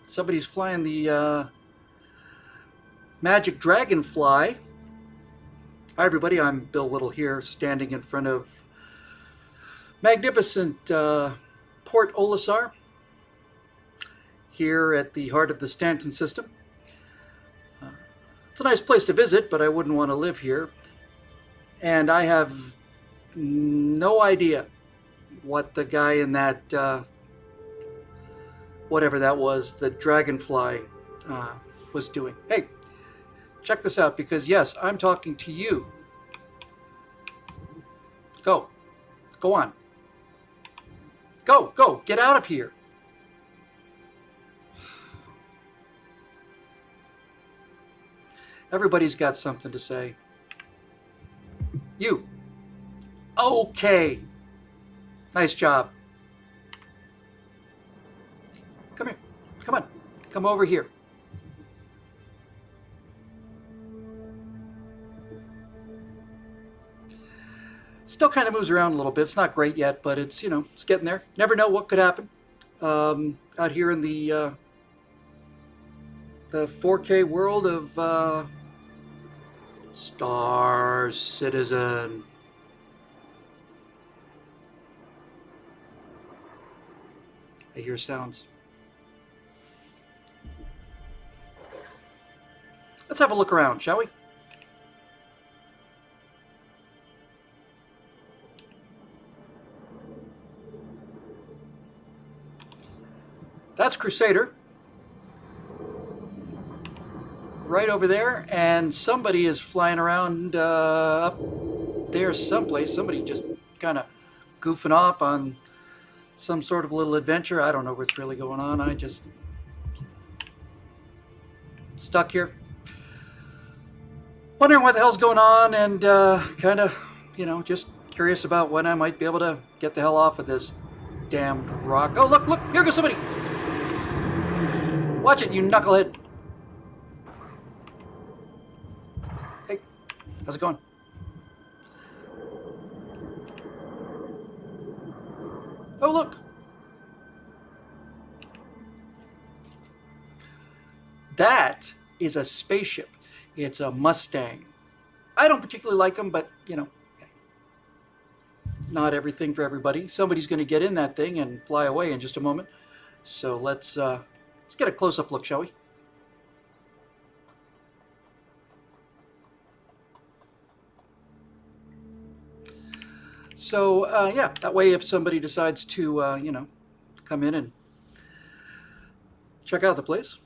Somebody's flying the Magic Dragonfly. Hi everybody, I'm Bill Whittle here, standing in front of magnificent Port Olisar, here at the heart of the Stanton system. It's a nice place to visit, but I wouldn't want to live here. And I have no idea what the guy in that, whatever that was, the Dragonfly, was doing. Hey, check this out, because yes, I'm talking to you. Go. Go on. Go. Get out of here. Everybody's got something to say. You. Okay. Nice job. Come here. Come on. Come over here. Still kind of moves around a little bit. It's not great yet, but it's, you know, it's getting there. Never know what could happen. Out here in the 4K world of Star Citizen. I hear sounds. Let's have a look around, shall we? That's Crusader. Right over there, and somebody is flying around up there someplace. Somebody just kind of goofing off on some sort of little adventure. I don't know what's really going on. I just stuck here, wondering what the hell's going on, and kind of, you know, just curious about when I might be able to get the hell off of this damned rock. Oh, look, here goes somebody. Watch it, you knucklehead. Hey, how's it going? Oh, look. That is a spaceship. It's a Mustang. I don't particularly like them, but, you know, not everything for everybody. Somebody's going to get in that thing and fly away in just a moment. So let's get a close-up look, shall we? So, yeah, that way if somebody decides to, you know, come in and check out the place,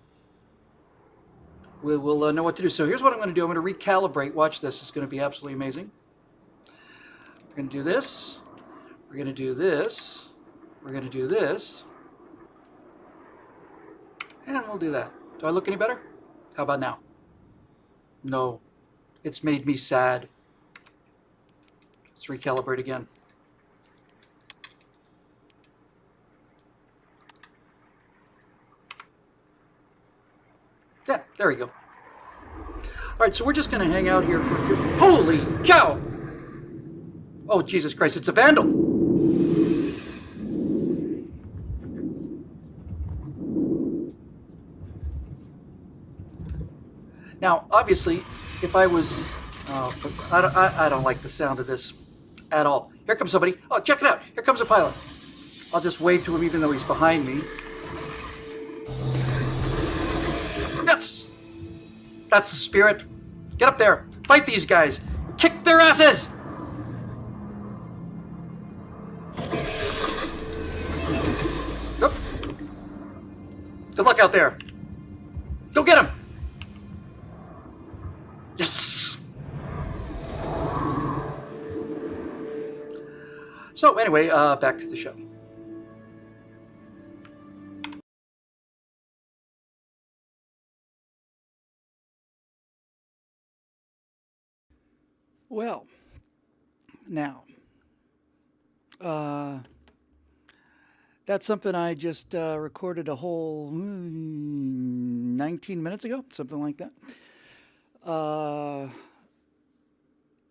we'll know what to do. So here's what I'm going to do. I'm going to recalibrate. Watch this. It's going to be absolutely amazing. We're going to do this. We're going to do this. We're going to do this. And we'll do that. Do I look any better? How about now? No. It's made me sad. Let's recalibrate again. Yeah, there we go. All right, so we're just going to hang out here for a few... Holy cow! Oh, Jesus Christ, it's a vandal! Now, obviously, if I was... I don't like the sound of this at all. Here comes somebody. Oh, check it out. Here comes a pilot. I'll just wave to him even though he's behind me. Yes! That's the spirit. Get up there. Fight these guys. Kick their asses! Yep. Good luck out there. Go get him! Yes! So anyway, back to the show. Well, now, that's something I just recorded a whole 19 minutes ago, something like that.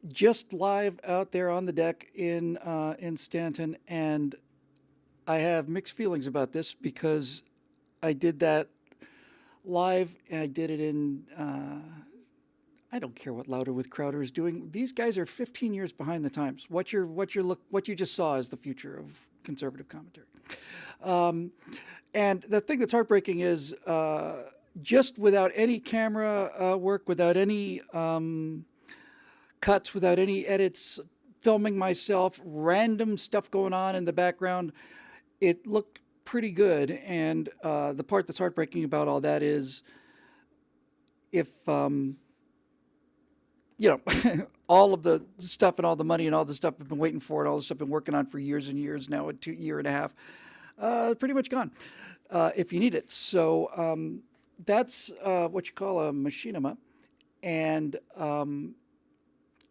Just live out there on the deck in Stanton, and I have mixed feelings about this because I did that live. I did it in. I don't care what Louder with Crowder is doing. These guys are 15 years behind the times. What you just saw is the future of conservative commentary. And the thing that's heartbreaking is just without any camera work, without any cuts, without any edits, filming myself, random stuff going on in the background, it looked pretty good. And the part that's heartbreaking about all that is if all of the stuff and all the money and all the stuff I've been waiting for and all the stuff I've been working on for years and years now, a year and a half, pretty much gone if you need it. So that's what you call a machinima, and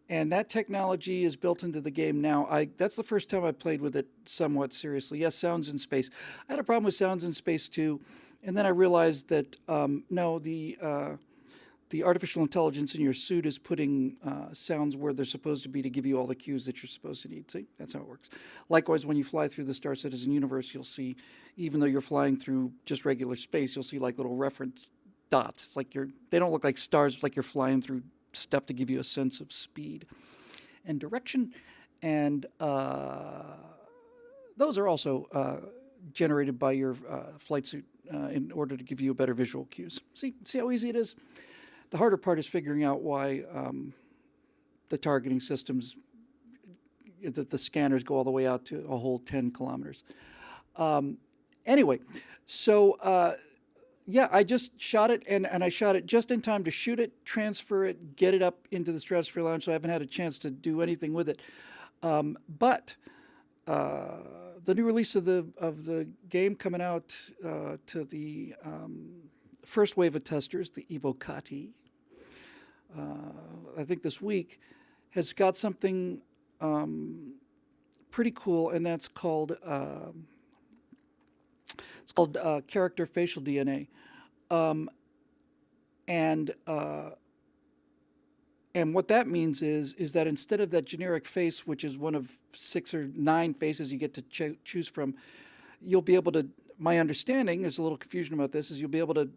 that technology is built into the game now. That's the first time I played with it somewhat seriously. Yes, Sounds in Space. I had a problem with Sounds in Space too, and then I realized that no, the artificial intelligence in your suit is putting sounds where they're supposed to be to give you all the cues that you're supposed to need. See, that's how it works. Likewise, when you fly through the Star Citizen universe, you'll see, even though you're flying through just regular space, you'll see like little reference dots. It's like they don't look like stars, like you're flying through stuff to give you a sense of speed and direction. And those are also generated by your flight suit in order to give you better visual cues. See how easy it is? The harder part is figuring out why the targeting systems, the scanners go all the way out to a whole 10 kilometers. Anyway, so yeah, I just shot it, and I shot it just in time to shoot it, transfer it, get it up into the Stratosphere Lounge, so I haven't had a chance to do anything with it. But the new release of the game coming out to the first wave of testers, the Evocati, I think this week, has got something pretty cool, and that's called character facial DNA, and what that means is that instead of that generic face, which is one of 6 or 9 faces you get to choose from, you'll be able to. My understanding, there's a little confusion about this, is you'll be able to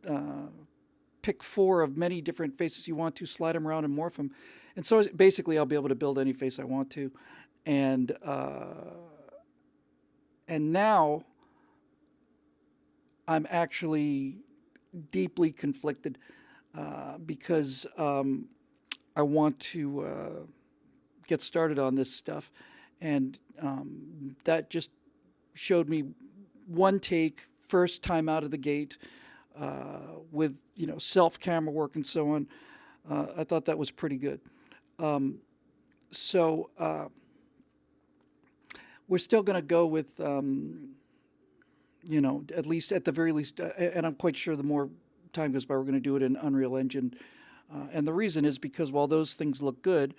pick 4 of many different faces you want to, slide them around and morph them. And so basically I'll be able to build any face I want to. And now I'm actually deeply conflicted because I want to get started on this stuff. And that just showed me one take, first time out of the gate, with self camera work and so on. I thought that was pretty good. So we're still going to go with at least at the very least, and I'm quite sure the more time goes by, we're going to do it in Unreal Engine. And the reason is because while those things look good,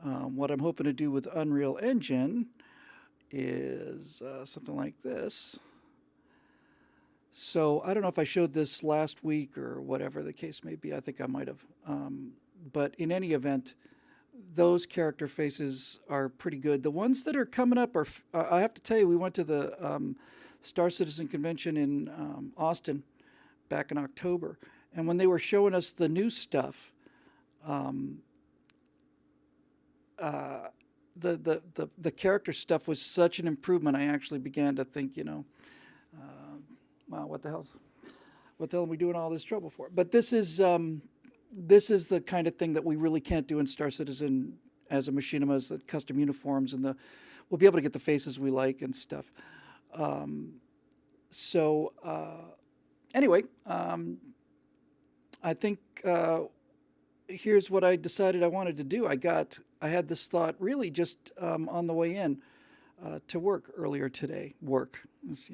what I'm hoping to do with Unreal Engine is something like this. So I don't know if I showed this last week or whatever the case may be. I think I might have. But in any event, those character faces are pretty good. The ones that are coming up are, I have to tell you, we went to the Star Citizen Convention in Austin back in October. And when they were showing us the new stuff, the character stuff was such an improvement. I actually began to think, wow, what the hell are we doing all this trouble for? But this is the kind of thing that we really can't do in Star Citizen as a machinima, as the custom uniforms, and we'll be able to get the faces we like and stuff. Anyway, I think here's what I decided I wanted to do. I had this thought really just on the way in to work earlier today. Work, it's,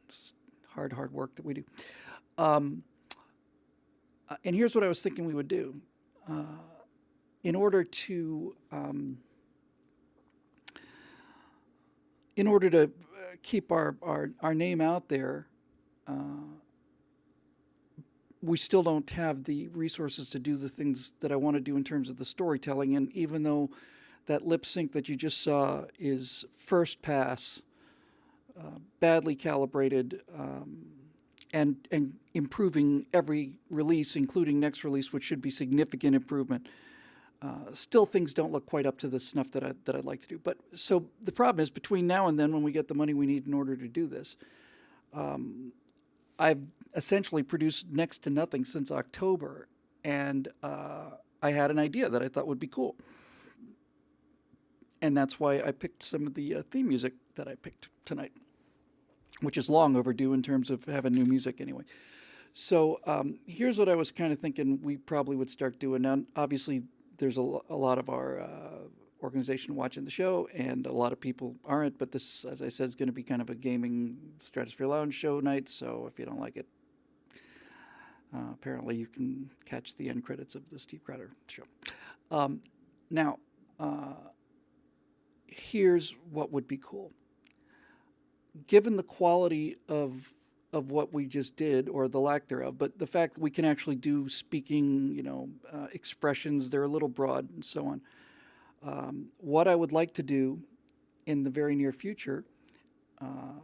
it's hard work that we do. And here's what I was thinking we would do. In order to keep our name out there, we still don't have the resources to do the things that I want to do in terms of the storytelling. And even though that lip sync that you just saw is first pass, badly calibrated, and improving every release, including next release, which should be significant improvement. Still, things don't look quite up to the snuff that I'd like to do. But so the problem is, between now and then, when we get the money we need in order to do this, I've essentially produced next to nothing since October, and I had an idea that I thought would be cool, and that's why I picked some of the theme music that I picked tonight, which is long overdue in terms of having new music anyway. So here's what I was kind of thinking we probably would start doing. Now, obviously, there's a lot of our organization watching the show, and a lot of people aren't, but this, as I said, is going to be kind of a gaming Stratosphere Lounge show night, so if you don't like it, apparently you can catch the end credits of the Steve Crowder show. Now, here's what would be cool. Given the quality of what we just did, or the lack thereof, but the fact that we can actually do speaking, expressions, they're a little broad and so on. What I would like to do in the very near future,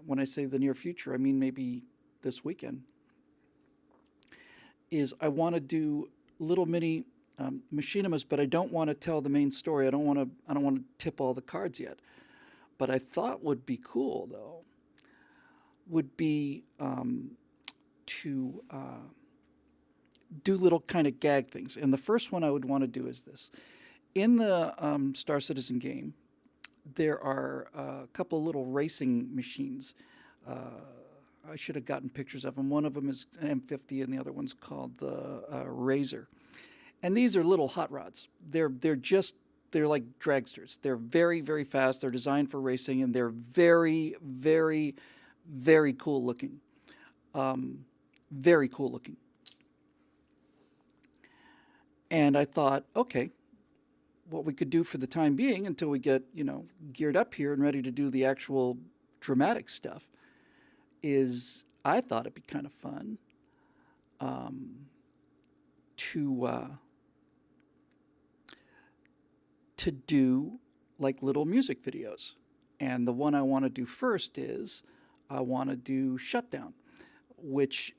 when I say the near future, I mean maybe this weekend, is I want to do little mini machinimas, but I don't want to tell the main story. I don't want to tip all the cards yet. But I thought would be cool though would be to do little kind of gag things. And the first one I would want to do is this. In the Star Citizen game, there are a couple of little racing machines. I should have gotten pictures of them. One of them is an M50, and the other one's called the Razor. And these are little hot rods. They're like dragsters. They're very, very fast. They're designed for racing, and they're very, very, very cool looking. Very cool looking. And I thought, okay, what we could do for the time being until we get, geared up here and ready to do the actual dramatic stuff is, I thought it'd be kind of fun to do like little music videos. And the one I want to do first is I want to do Shutdown, which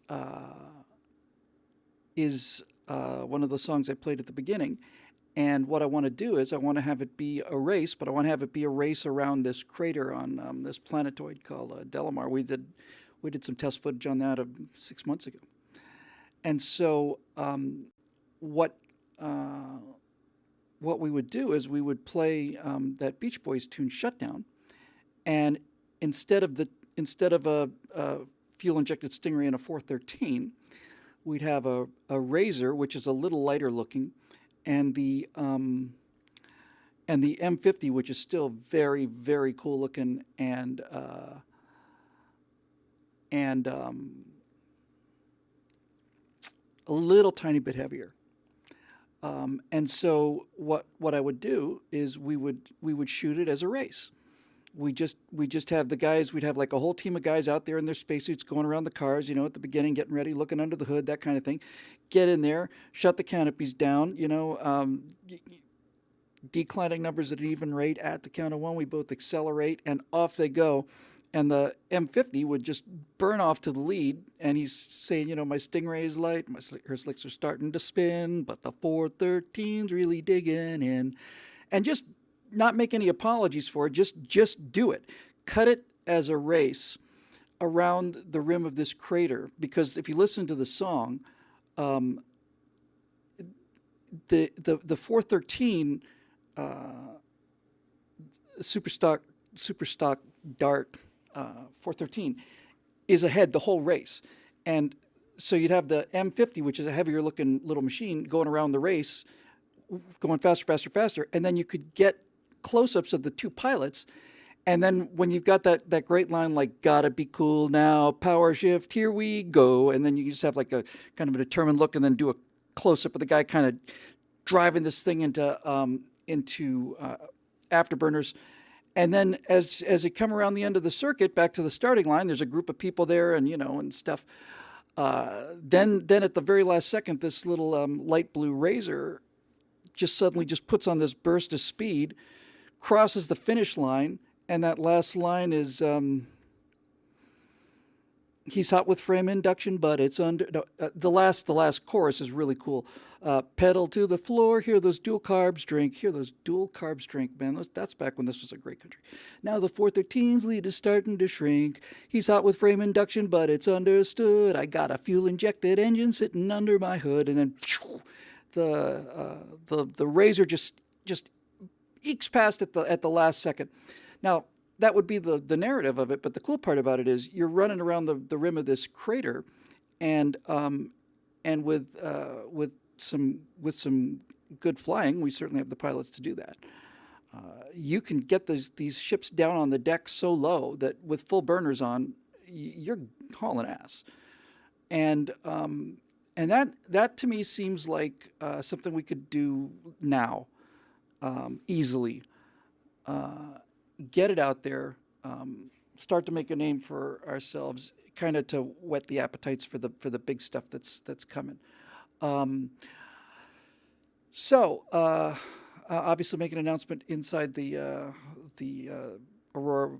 is one of the songs I played at the beginning. And what I want to do is I want to have it be a race, but I want to have it be a race around this crater on this planetoid called Delamar. We did some test footage on that 6 months ago. And so what we would do is we would play that Beach Boys tune Shutdown, and instead of a fuel injected Stingray and a 413, we'd have a Razor, which is a little lighter looking, and the M50, which is still very, very cool looking, and a little tiny bit heavier. And so what I would do is we would shoot it as a race. We just have the guys. We'd have like a whole team of guys out there in their spacesuits going around the cars, at the beginning, getting ready, looking under the hood, that kind of thing. Get in there, shut the canopies down, declining numbers at an even rate. At the count of one, we both accelerate, and off they go. And the M50 would just burn off to the lead, and he's saying, my Stingray is light, her slicks are starting to spin, but the 413's really digging in. And just not make any apologies for it, just do it. Cut it as a race around the rim of this crater, because if you listen to the song, the 413 super stock Dart 413 is ahead the whole race. And so you'd have the M50, which is a heavier looking little machine, going around the race, going faster, faster, faster. And then you could get close-ups of the two pilots. And then when you've got that great line like, gotta be cool now, power shift, here we go. And then you just have like a kind of a determined look, and then do a close-up of the guy kind of driving this thing into afterburners. And then as it come around the end of the circuit, back to the starting line, there's a group of people there and, and stuff. Then at the very last second, this little light blue Razor just suddenly just puts on this burst of speed, crosses the finish line, and that last line is He's hot with frame induction, but it's under. No, the last chorus is really cool. Pedal to the floor, hear those dual carbs drink, hear those dual carbs drink. Man, that's back when this was a great country. Now the 413's lead is starting to shrink. He's hot with frame induction, but it's understood. I got a fuel injected engine sitting under my hood, and then the razor just ekes past at the last second. Now that would be the narrative of it, but the cool part about it is you're running around the rim of this crater, and with some good flying, we certainly have the pilots to do that. You can get these ships down on the deck so low that with full burners on, you're hauling ass, and that to me seems like something we could do now, easily. Get it out there, start to make a name for ourselves, kind of to whet the appetites for the big stuff that's coming. Obviously, make an announcement inside the Aurora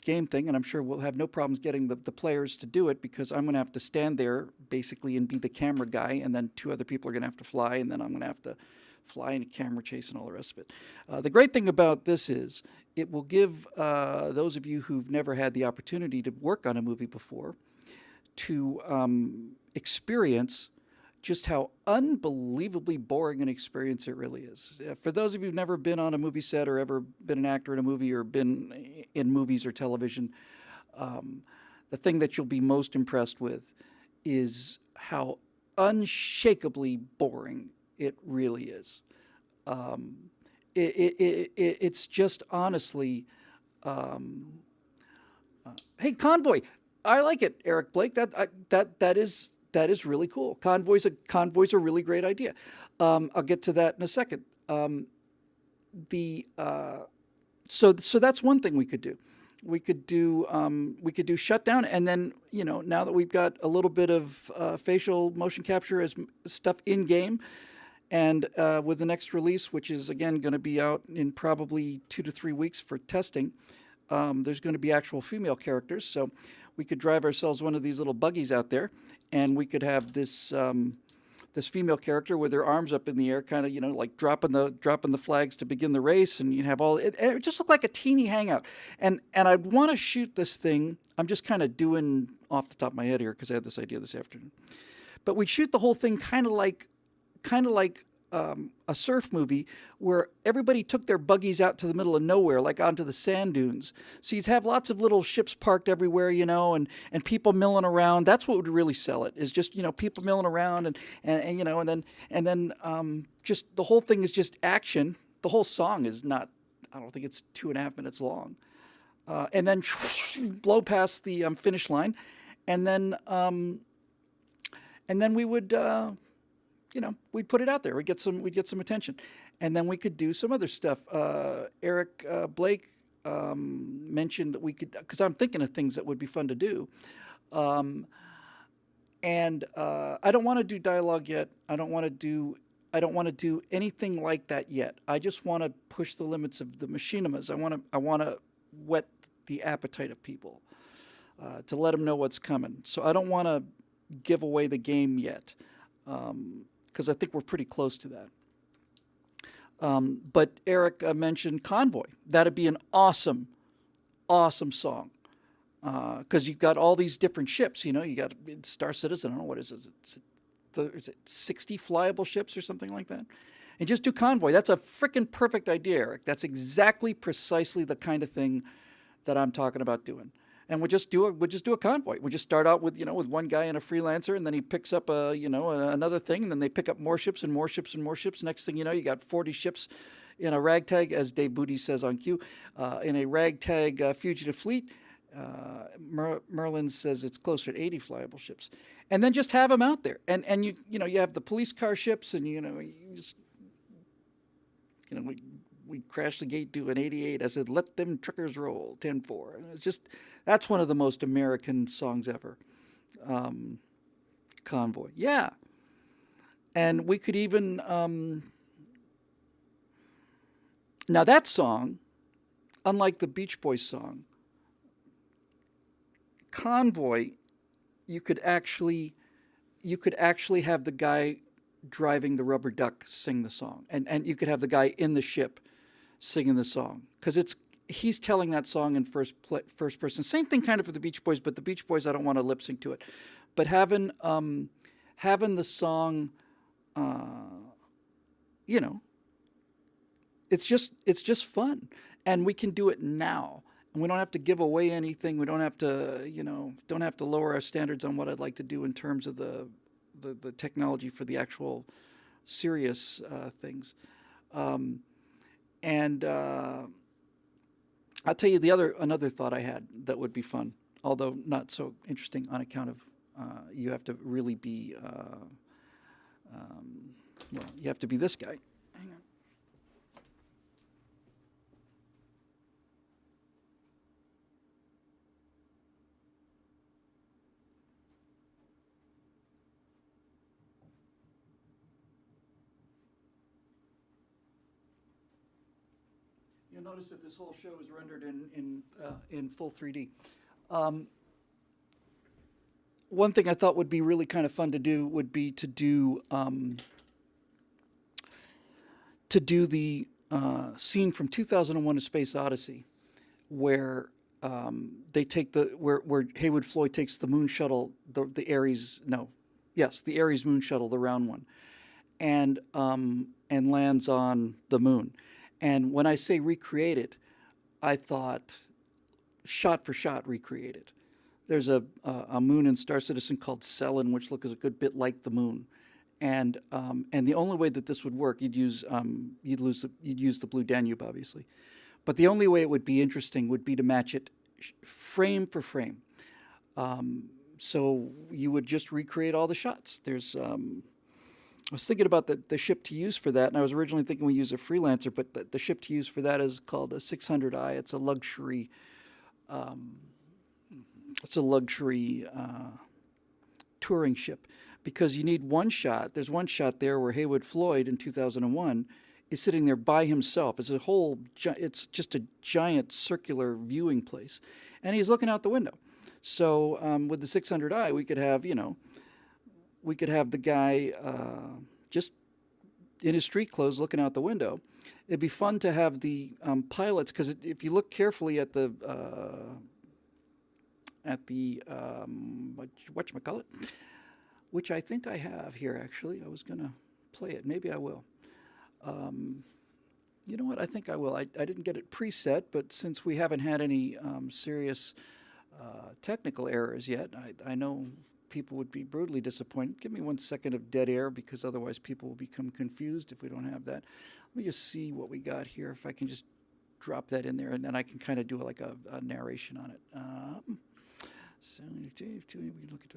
game thing, and I'm sure we'll have no problems getting the players to do it, because I'm going to have to stand there basically and be the camera guy, and then two other people are going to have to fly, and then I'm going to have to fly in a camera chase and all the rest of it. The great thing about this is it will give those of you who've never had the opportunity to work on a movie before to experience just how unbelievably boring an experience it really is. For those of you who've never been on a movie set or ever been an actor in a movie or been in movies or television, the thing that you'll be most impressed with is how unshakably boring it really is. It's just honestly, hey, Convoy, I like it, Eric Blake. That is really cool. Convoy's a really great idea. I'll get to that in a second. So that's one thing we could do. We could do shutdown, and then now that we've got a little bit of facial motion capture as stuff in game, and with the next release, which is again going to be out in probably 2 to 3 weeks for testing, there's going to be actual female characters. So we could drive ourselves one of these little buggies out there, and we could have this female character with her arms up in the air, kind of like dropping the flags to begin the race, and you have all it. It just looked like a teeny hangout, and I'd want to shoot this thing. I'm just kind of doing off the top of my head here because I had this idea this afternoon, but we'd shoot the whole thing kind of like a surf movie where everybody took their buggies out to the middle of nowhere, like onto the sand dunes. So you'd have lots of little ships parked everywhere, and people milling around. That's what would really sell it, is just, people milling around and then just the whole thing is just action. The whole song is not, I don't think it's 2.5 minutes long. And then blow past the finish line. And then we would, we'd put it out there. We'd get some attention, and then we could do some other stuff. Eric Blake mentioned that we could, because I'm thinking of things that would be fun to do. And I don't want to do dialogue yet. I don't want to do anything like that yet. I just want to push the limits of the machinimas. I want to whet the appetite of people, to let them know what's coming. So I don't want to give away the game yet. Because I think we're pretty close to that. But Eric mentioned Convoy. That'd be an awesome song. Because you've got all these different ships. You got Star Citizen. I don't know what is it. Is it 60 flyable ships or something like that? And just do Convoy. That's a freaking perfect idea, Eric. That's exactly, precisely the kind of thing that I'm talking about doing. And we'll just do a convoy. We'll just start out with with one guy and a freelancer, and then he picks up another thing, and then they pick up more ships and more ships and more ships. Next thing you know, you got 40 ships in a ragtag, as Dave Booty says on cue, in a ragtag fugitive fleet. Merlin says it's closer to 80 flyable ships, and then just have them out there. And you have the police car ships, and we crashed the gate to an 88. I said, let them truckers roll, 10-4. And it's just, that's one of the most American songs ever. Convoy. Yeah. And we could even, now that song, unlike the Beach Boys song, Convoy, you could actually have the guy driving the rubber duck sing the song, and you could have the guy in the ship singing the song, because he's telling that song in first person. Same thing kind of for the Beach Boys, but the Beach Boys, I don't want to lip sync to it. But having the song, you know, it's just fun, and we can do it now. And we don't have to give away anything. We don't have to, lower our standards on what I'd like to do in terms of the technology for the actual serious things. And I'll tell you another thought I had that would be fun, although not so interesting on account of you have to really be, you have to be this guy. Hang on. You'll notice that this whole show is rendered in full 3D. One thing I thought would be really kind of fun to do would be to do the scene from 2001: A Space Odyssey, where they take where Haywood Floyd takes the moon shuttle, the Ares moon shuttle, the round one, and lands on the moon. And when I say recreate it, I thought shot for shot recreate it. There's a moon in Star Citizen called Cellin, which looks a good bit like the moon, and the only way that this would work, you'd use the Blue Danube, obviously, but the only way it would be interesting would be to match it frame for frame. So you would just recreate all the shots. I was thinking about the ship to use for that, and I was originally thinking we use a Freelancer, but the ship to use for that is called a 600i. It's a luxury. Touring ship, because you need one shot. There's one shot there where Haywood Floyd in 2001 is sitting there by himself. It's just a giant circular viewing place, and he's looking out the window. So with the 600i, we could have the guy just in his street clothes looking out the window. It'd be fun to have the pilots, because if you look carefully at the whatchamacallit, which I think I have here, actually. I was going to play it. Maybe I will. You know what? I think I will. I didn't get it preset, but since we haven't had any serious technical errors yet, I know people would be brutally disappointed. Give me 1 second of dead air, because otherwise people will become confused if we don't have that. Let me just see what we got here, if I can just drop that in there, and then I can kind of do like a narration on it. So we can look at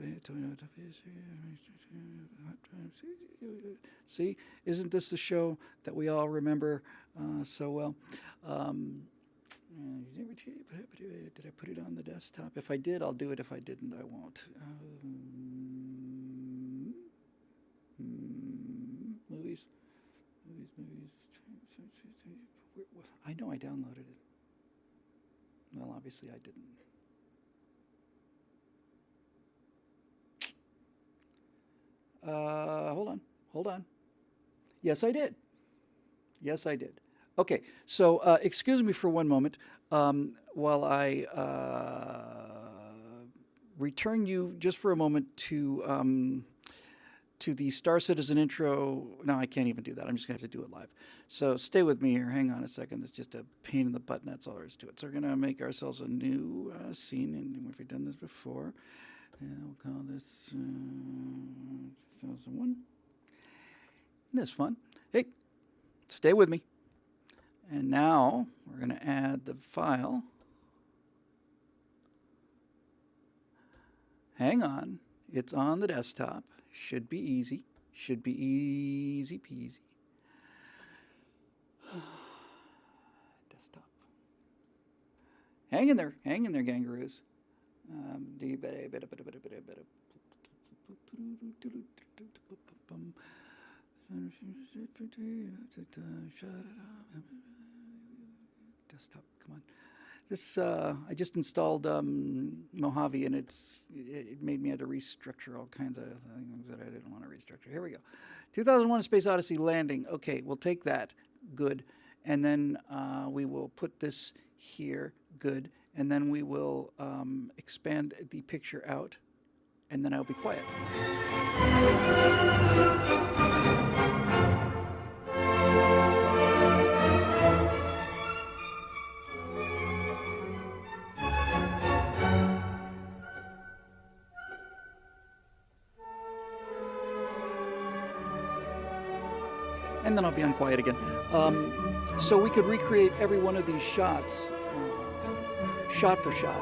see, isn't this the show that we all remember so well? Did I put it on the desktop? If I did, I'll do it. If I didn't, I won't. Movies. I know I downloaded it. Well, obviously I didn't. Hold on. Yes, I did. Okay, so excuse me for one moment while I return you just for a moment to the Star Citizen intro. No, I can't even do that. I'm just going to have to do it live. So stay with me here. Hang on a second. It's just a pain in the butt, and that's all there is to it. So we're going to make ourselves a new scene, and we've done this before. And we'll call this 2001. Isn't this fun? Hey, stay with me. And now we're going to add the file. Hang on. It's on the desktop. Should be easy. Should be easy peasy. Desktop. Hang in there, gangaroos. Desktop, come on. This I just installed Mojave, and it made me have to restructure all kinds of things that I didn't want to restructure. Here we go. 2001: A Space Odyssey landing. Okay, we'll take that. Good. And then we will put this here. Good. And then we will expand the picture out, and then I'll be quiet. And then I'll be on quiet again. So we could recreate every one of these shots, shot for shot.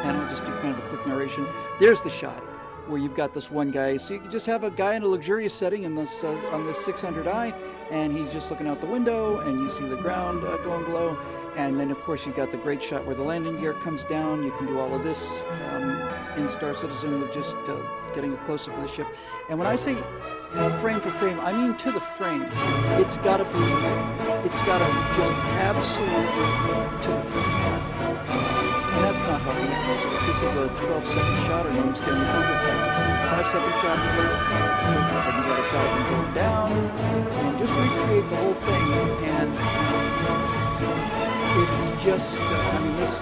And I'll just do kind of a quick narration. There's the shot where you've got this one guy. So you could just have a guy in a luxurious setting in this on this 600i, and he's just looking out the window, and you see the ground going below. And then, of course, you've got the great shot where the landing gear comes down. You can do all of this in Star Citizen with just getting a close-up of the ship. And when I say frame for frame, I mean to the frame. It's got to be just absolutely to the frame. And that's not how we do it. This is a 12-second shot, or no standing over. 5-second shot, and you got a shot of him going down, and just recreate the whole thing. And it's just, I mean, this is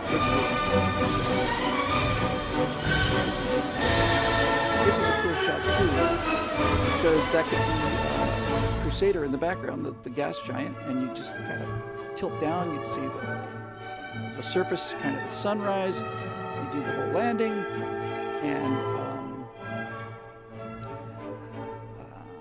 a cool shot too, because that could be Crusader in the background, the gas giant, and you just kind of tilt down, you'd see the surface, kind of the sunrise, you do the whole landing, and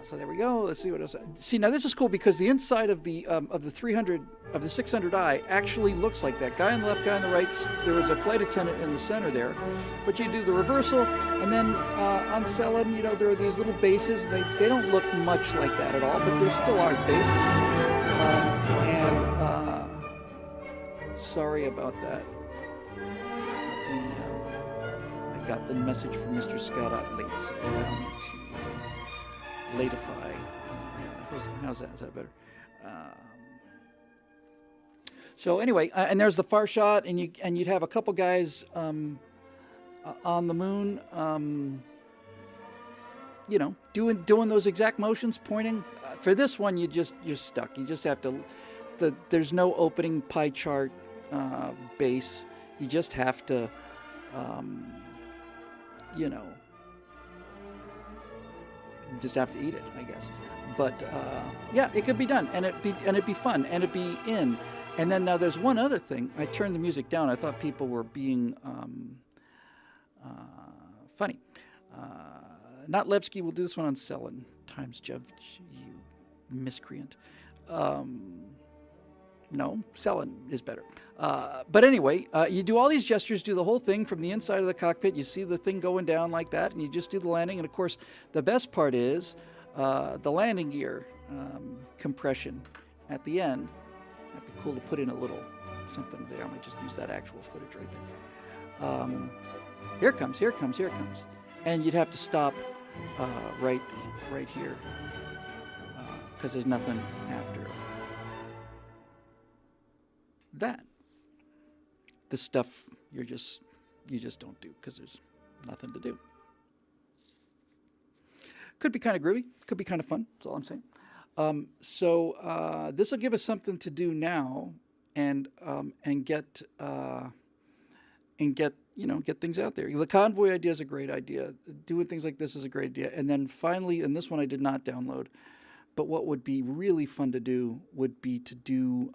so there we go. Let's see what else. See, now this is cool because the inside of the 600i actually looks like that. Guy on the left, guy on the right. There was a flight attendant in the center there, but you do the reversal, and then on Cellin, you know, there are these little bases. They don't look much like that at all, but there still are bases. Sorry about that. I got the message from Mr. Scott out late, so latify. How's that? Is that better? So anyway, and there's the far shot, and you'd have a couple guys on the moon, you know, doing those exact motions, pointing. For this one, you're stuck. You just have to. There's no opening pie chart base. You just have to, you know. Just have to eat it, I guess. But yeah, it could be done, and it'd be fun, and it'd be in. And then now there's one other thing. I turned the music down. I thought people were being funny. Not Levski. We'll do this one on Cellin. Times Jev, you miscreant. No, Cellin is better. But anyway, you do all these gestures, do the whole thing from the inside of the cockpit. You see the thing going down like that, and you just do the landing. And, of course, the best part is the landing gear compression at the end. That'd be cool to put in a little something there. I might just use that actual footage right there. Here it comes, here it comes, here it comes. And you'd have to stop right here because there's nothing after that. The stuff you just don't do because there's nothing to do. Could be kind of groovy. Could be kind of fun. That's all I'm saying. So this will give us something to do now, and get get things out there. The convoy idea is a great idea. Doing things like this is a great idea. And then finally, and this one I did not download, but what would be really fun to do would be to do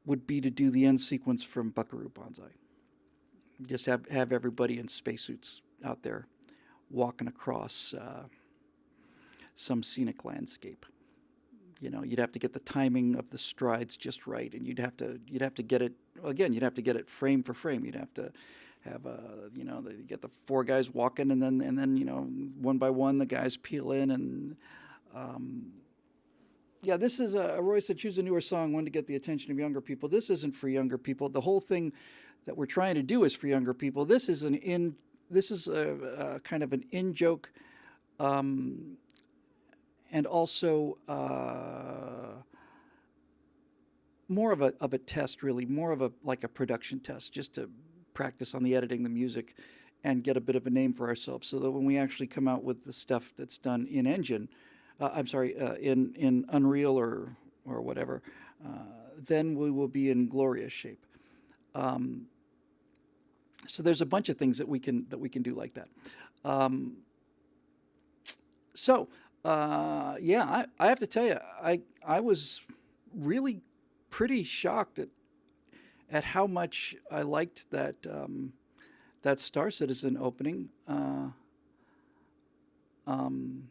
the end sequence from Buckaroo Banzai. Just have everybody in spacesuits out there walking across some scenic landscape. You know, you'd have to get the timing of the strides just right, and you'd have to get it again. You'd have to get it frame for frame. You'd have to have you get the four guys walking, and then one by one the guys peel in, and yeah, this is Roy said choose a newer song, one to get the attention of younger people. This isn't for younger people. The whole thing that we're trying to do is for younger people. This is a kind of an in joke. And also more of a test, really, more of a like a production test, just to practice on the editing, the music, and get a bit of a name for ourselves, so that when we actually come out with the stuff that's done in Engine, I'm sorry, in Unreal or whatever, then we will be in glorious shape. Um, so there's a bunch of things that we can do like that. Um, so yeah, I have to tell you, I was really pretty shocked at how much I liked that Star Citizen opening. Um,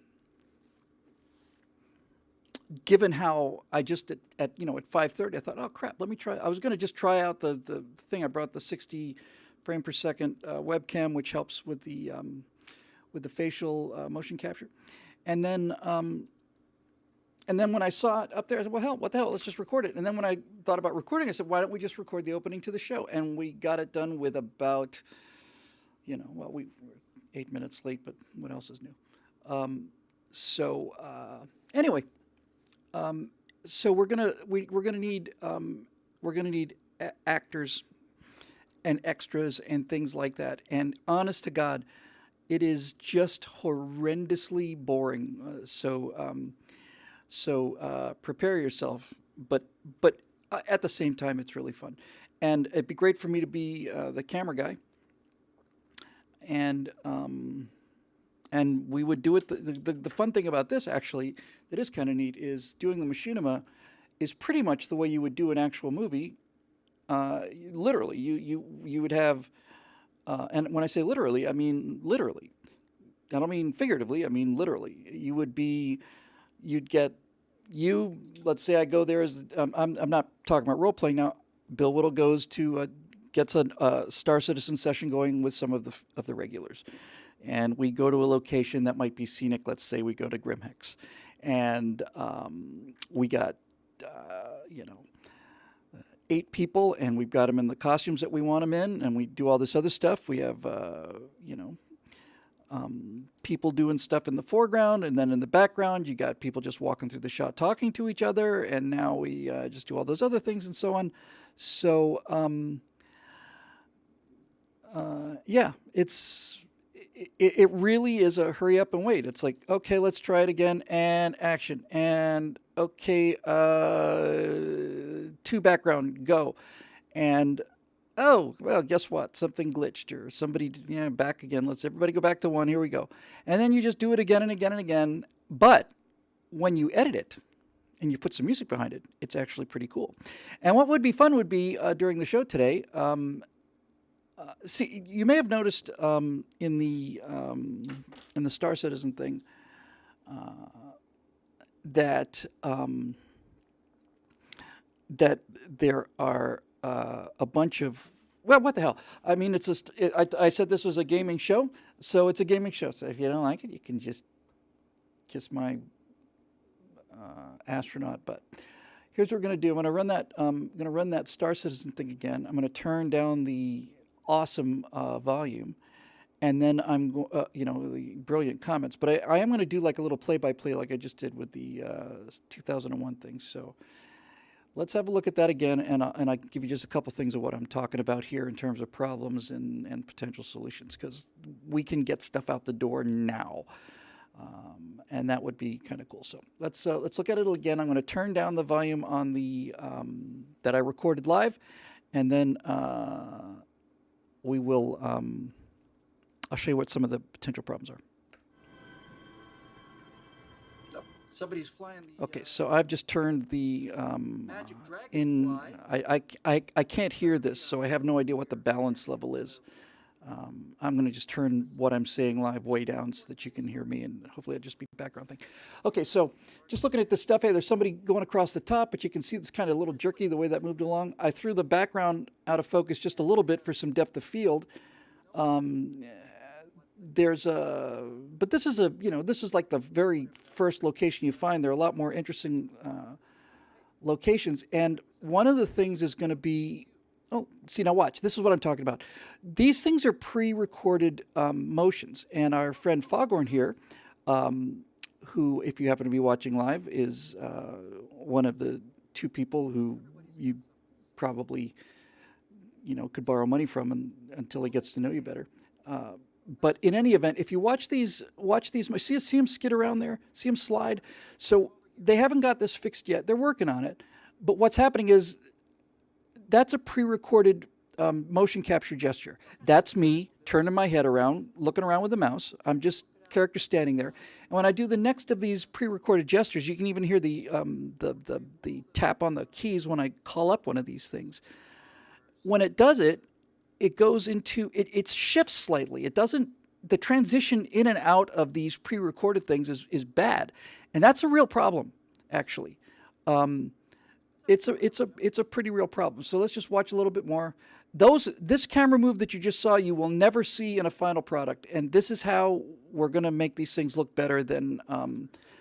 Given how I just at 5:30, I thought, oh crap, let me try. I was going to just try out the thing. I brought the 60 frame per second webcam, which helps with the facial motion capture, and then. And then when I saw it up there, I said, well, hell, what the hell? Let's just record it. And then when I thought about recording, I said, why don't we just record the opening to the show? And we got it done with about, well, we were 8 minutes late, but what else is new? Anyway, so we're gonna need actors and extras and things like that. And honest to God, it is just horrendously boring. So prepare yourself, but at the same time, it's really fun, and it'd be great for me to be the camera guy, and we would do it. The fun thing about this, actually, that is kind of neat, is doing the machinima is pretty much the way you would do an actual movie. Literally, you would have, and when I say literally, I mean literally. I don't mean figuratively. I mean literally. You'd get let's say I go there as I'm not talking about role playing now. Bill Whittle goes to gets a Star Citizen session going with some of the regulars, and we go to a location that might be scenic. Let's say we go to Grimhex, and we got 8 people, and we've got them in the costumes that we want them in, and we do all this other stuff. We have people doing stuff in the foreground, and then in the background you got people just walking through the shot talking to each other, and now we just do all those other things and so on. So yeah, it really is a hurry up and wait. It's like, okay, let's try it again, and action, and okay, to background, go, and oh, well, guess what? Something glitched, or somebody, back again. Let's everybody go back to 1. Here we go. And then you just do it again and again and again. But when you edit it and you put some music behind it, it's actually pretty cool. And what would be fun would be during the show today. See, you may have noticed in the Star Citizen thing that that there are a bunch of, well, what the hell? I mean, I said this was a gaming show, so it's a gaming show. So if you don't like it, you can just kiss my astronaut butt. Here's what we're gonna do. I'm gonna run that Star Citizen thing again. I'm gonna turn down the awesome volume, and then the brilliant comments. But I am gonna do like a little play-by-play, like I just did with the 2001 thing. So. Let's have a look at that again, and I give you just a couple things of what I'm talking about here in terms of problems and potential solutions, because we can get stuff out the door now, and that would be kind of cool. So let's look at it again. I'm going to turn down the volume on the that I recorded live, and then we will. I'll show you what some of the potential problems are. Somebody's flying the. Okay, so I've just turned the magic dragon in. fly. I can't hear this, so I have no idea what the balance level is. I'm going to just turn what I'm saying live way down so that you can hear me, and hopefully it'll just be a background thing. Okay, so just looking at this stuff, hey, there's somebody going across the top, but you can see it's kind of a little jerky the way that moved along. I threw the background out of focus just a little bit for some depth of field. But this is this is like the very first location you find. There are a lot more interesting locations, and one of the things is going to be, oh, see, now watch, this is what I'm talking about. These things are pre-recorded motions, and our friend Foghorn here, who, if you happen to be watching live, is one of the 2 people who you probably, could borrow money from until he gets to know you better. But in any event, if you watch these, see him skid around there, see him slide. So they haven't got this fixed yet. They're working on it. But what's happening is that's a pre-recorded motion capture gesture. That's me turning my head around, looking around with the mouse. I'm just character standing there. And when I do the next of these pre-recorded gestures, you can even hear the tap on the keys when I call up one of these things. When it does it, it goes into it shifts slightly. It doesn't. The transition in and out of these pre-recorded things is bad, and that's a real problem, actually. It's a pretty real problem. So let's just watch a little bit more. This camera move that you just saw, you will never see in a final product, and this is how we're going to make these things look better than.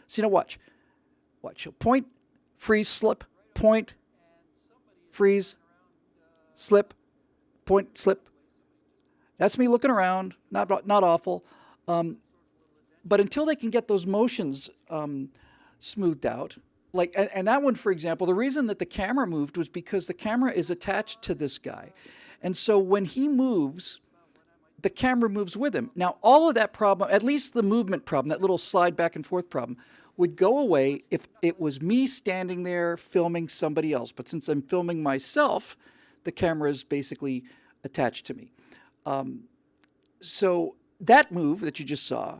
So watch. Point, freeze, slip, point, freeze, slip, point, slip. That's me looking around. Not awful, but until they can get those motions smoothed out. And that one, for example, the reason that the camera moved was because the camera is attached to this guy. And so when he moves, the camera moves with him. Now, all of that problem, at least the movement problem, that little slide back and forth problem, would go away if it was me standing there filming somebody else. But since I'm filming myself, the camera is basically attached to me. So that move that you just saw,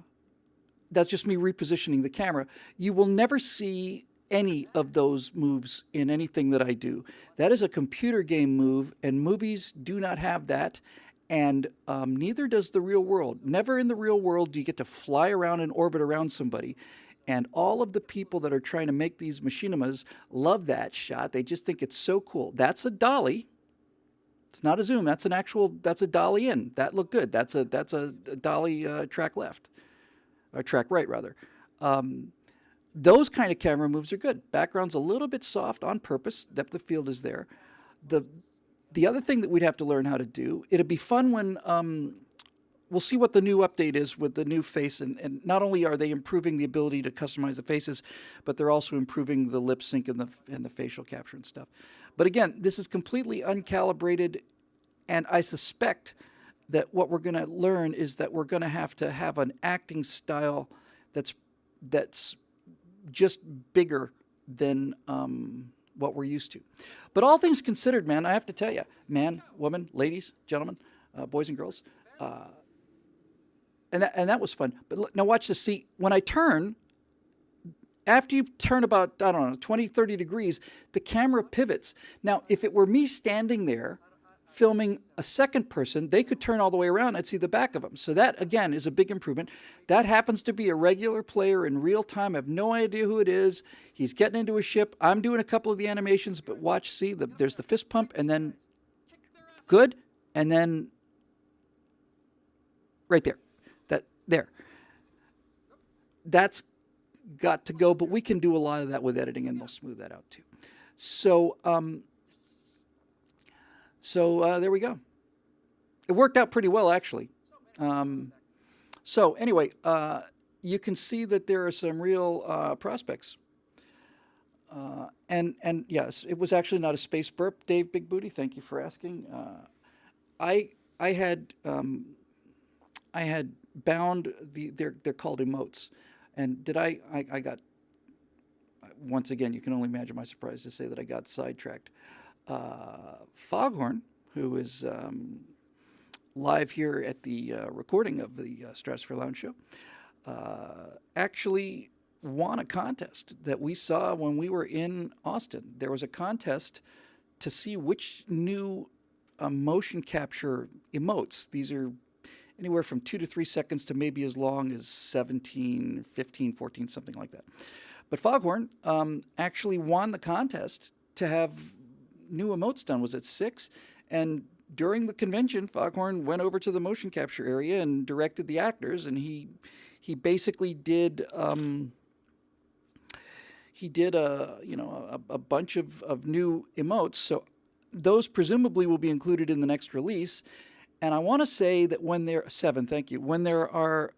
that's just me repositioning the camera. You will never see any of those moves in anything that I do. That is a computer game move, and movies do not have that, and neither does the real world. Never in the real world do you get to fly around and orbit around somebody, and all of the people that are trying to make these machinimas love that shot. They just think it's so cool. That's a dolly. It's not a zoom. That's a dolly in. That looked good. That's a dolly track left, or track right rather. Those kind of camera moves are good. Background's a little bit soft on purpose. Depth of field is there. The other thing that we'd have to learn how to do, it'd be fun when we'll see what the new update is with the new face, and not only are they improving the ability to customize the faces, but they're also improving the lip sync and the facial capture and stuff. But again, this is completely uncalibrated, and I suspect that what we're going to learn is that we're going to have an acting style that's just bigger than what we're used to. But all things considered, man, I have to tell you, man, woman, ladies, gentlemen, boys and girls, and that was fun. But now watch this. See, when I turn, after you turn about, 20, 30 degrees, the camera pivots. Now, if it were me standing there filming a second person, they could turn all the way around. I'd see the back of them. So that, again, is a big improvement. That happens to be a regular player in real time. I have no idea who it is. He's getting into a ship. I'm doing a couple of the animations, but watch, see, there's the fist pump, and then good, and then right there. There. That's got to go, but we can do a lot of that with editing, and they'll smooth that out too. So, there we go. It worked out pretty well, actually. So anyway, you can see that there are some real prospects. And yes, it was actually not a space burp, Dave Big Booty. Thank you for asking. I had bound they're called emotes, and I got, once again, you can only imagine my surprise to say that I got sidetracked. Foghorn, who is live here at the recording of the Stratosphere Lounge show, actually won a contest that we saw when we were in Austin. There was a contest to see which new motion capture emotes. These are anywhere from 2 to 3 seconds to maybe as long as 17, 15, 14, something like that. But Foghorn actually won the contest to have new emotes done. Was it 6? And during the convention, Foghorn went over to the motion capture area and directed the actors, and he basically did a bunch of new emotes. So those presumably will be included in the next release. And I want to say that when there 7, thank you. When there are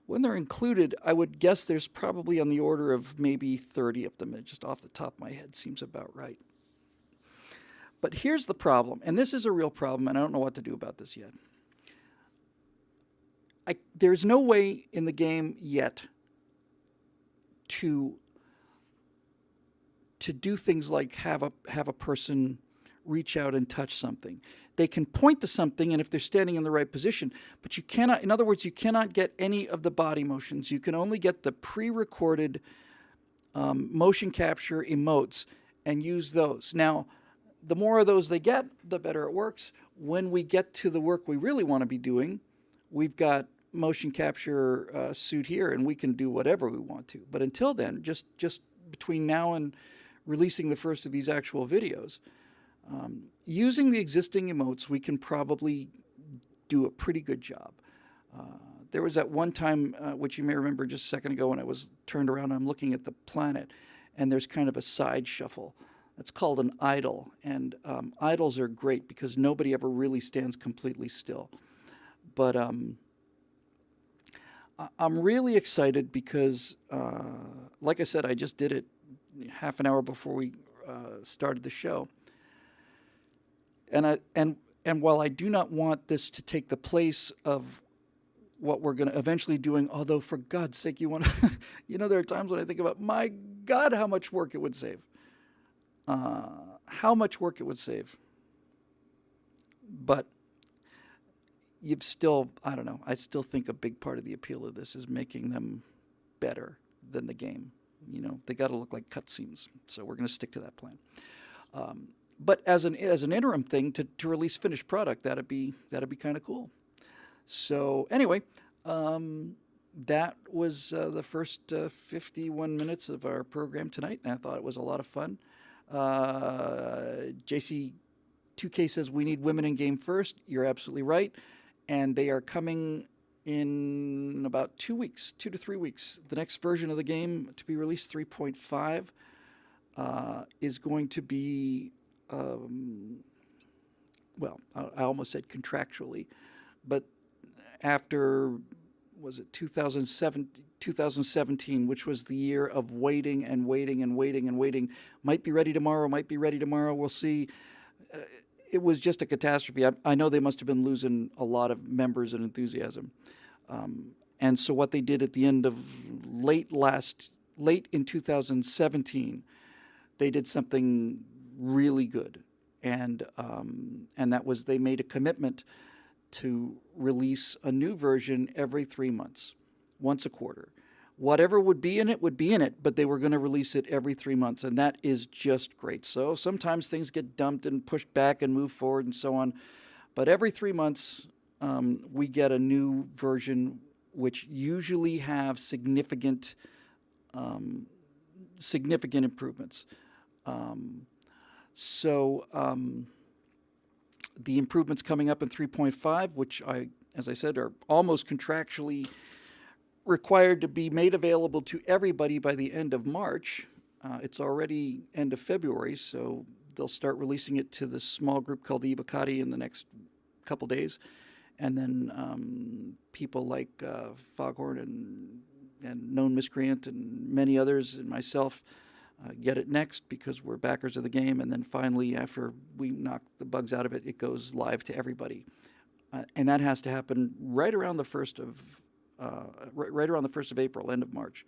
When they're included, I would guess there's probably on the order of maybe 30 of them. It just off the top of my head seems about right. But here's the problem, and this is a real problem, and I don't know what to do about this yet. There's no way in the game yet to do things like have a person reach out and touch something. They can point to something, and if they're standing in the right position, but you cannot, in other words, you cannot get any of the body motions. You can only get the pre-recorded motion capture emotes and use those. Now, the more of those they get, the better it works. When we get to the work we really want to be doing, we've got motion capture suit here, and we can do whatever we want to. But until then, just between now and releasing the first of these actual videos, using the existing emotes, we can probably do a pretty good job. There was that one time, which you may remember just a second ago, when I was turned around, I'm looking at the planet, and there's kind of a side shuffle. That's called an idle, and idles are great because nobody ever really stands completely still. But I'm really excited because, like I said, I just did it half an hour before we started the show. And while I do not want this to take the place of what we're going to eventually doing, although for God's sake, you want to, there are times when I think about, my God, how much work it would save. How much work it would save. But you've still, I don't know, I still think a big part of the appeal of this is making them better than the game. They got to look like cutscenes, so we're going to stick to that plan. But as an interim thing to release finished product, that'd be kind of cool. So anyway, that was the first 51 minutes of our program tonight, and I thought it was a lot of fun. JC2K says we need women in game first. You're absolutely right, and they are coming in about 2 weeks, 2 to 3 weeks. The next version of the game to be released, 3.5, is going to be, well, I almost said contractually, but after, was it 2017, which was the year of waiting and waiting and waiting and waiting. Might be ready tomorrow, we'll see. It was just a catastrophe. I know they must have been losing a lot of members and enthusiasm. And so what they did at the end of late in 2017, they did something really good. And that was they made a commitment to release a new version every 3 months, once a quarter. Whatever would be in it, but they were going to release it every 3 months, and that is just great. So sometimes things get dumped and pushed back and moved forward and so on, but every 3 months we get a new version, which usually have significant improvements. The improvements coming up in 3.5, which as I said, are almost contractually required to be made available to everybody by the end of March. It's already end of February, so they'll start releasing it to the small group called the Ibukati in the next couple days. And then people like Foghorn and Known Miscreant and many others and myself get it next because we're backers of the game. And then finally, after we knock the bugs out of it, it goes live to everybody. And that has to happen right around the 1st of April, end of March.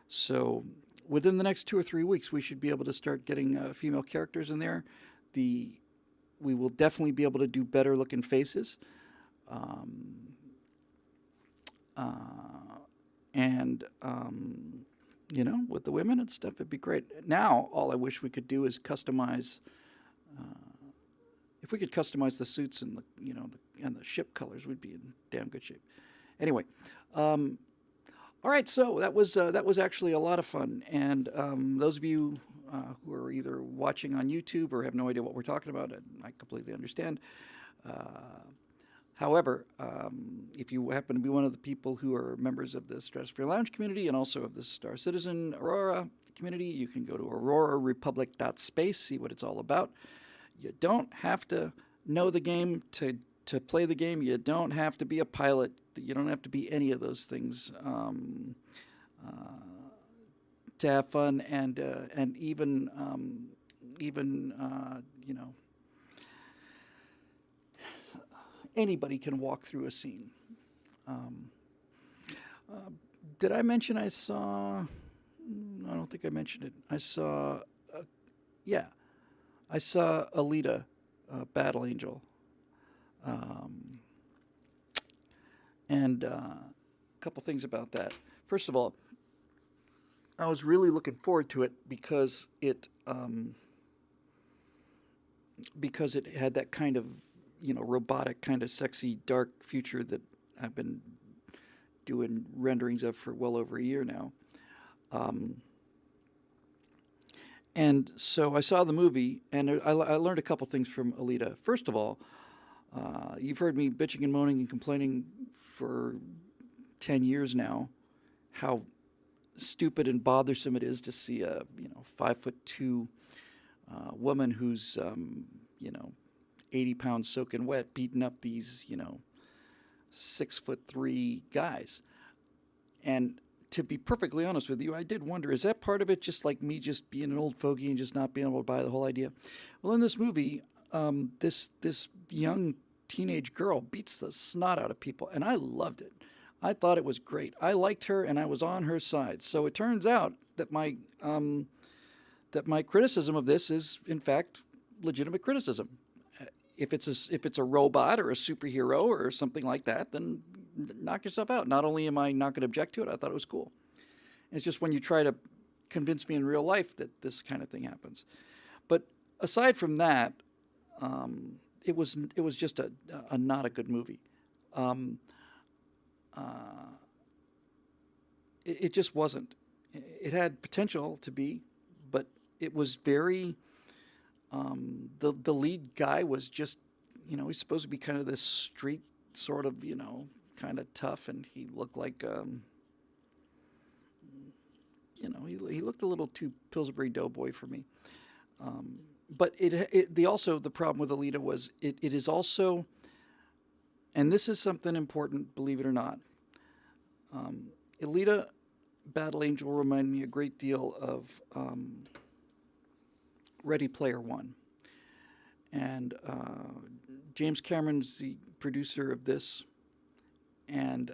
So within the next 2 or 3 weeks, we should be able to start getting female characters in there. We will definitely be able to do better looking faces. With the women and stuff, it'd be great. Now, all I wish we could do is customize. If we could customize the suits and the ship colors, we'd be in damn good shape. Anyway, all right. So that was actually a lot of fun. And those of you who are either watching on YouTube or have no idea what we're talking about, I completely understand. However, if you happen to be one of the people who are members of the Stratosphere Lounge community and also of the Star Citizen Aurora community, you can go to aurorarepublic.space, see what it's all about. You don't have to know the game to to play the game, you don't have to be a pilot. You don't have to be any of those things to have fun, and even you know, anybody can walk through a scene. Um, did I mention I saw? I don't think I mentioned it. I saw, yeah, I saw Alita, Battle Angel, um, and a couple things about that. First of all, I was really looking forward to it because it had that kind of, robotic, kind of sexy, dark future that I've been doing renderings of for well over a year now. Um, and so I saw the movie, and I learned a couple things from Alita. First of all, you've heard me bitching and moaning and complaining for 10 years now how stupid and bothersome it is to see a 5'2" woman who's 80 pounds soaking wet beating up these 6'3" guys. And to be perfectly honest with you, I did wonder, is that part of it just like me just being an old fogey and just not being able to buy the whole idea? Well, in this movie, this young teenage girl beats the snot out of people, and I loved it. I thought it was great. I liked her, and I was on her side. So it turns out that my criticism of this is, in fact, legitimate criticism. If it's a robot or a superhero or something like that, then knock yourself out. Not only am I not going to object to it, I thought it was cool. It's just when you try to convince me in real life that this kind of thing happens. But aside from that, it was just a not a good movie. It just wasn't. It had potential to be, but it was very. The lead guy was just, he's supposed to be kind of this street sort of, kind of tough, and he looked like, he looked a little too Pillsbury Doughboy for me. But the problem with Alita was it is also, and this is something important, believe it or not. Alita Battle Angel reminded me a great deal of Ready Player One. And James Cameron's the producer of this, and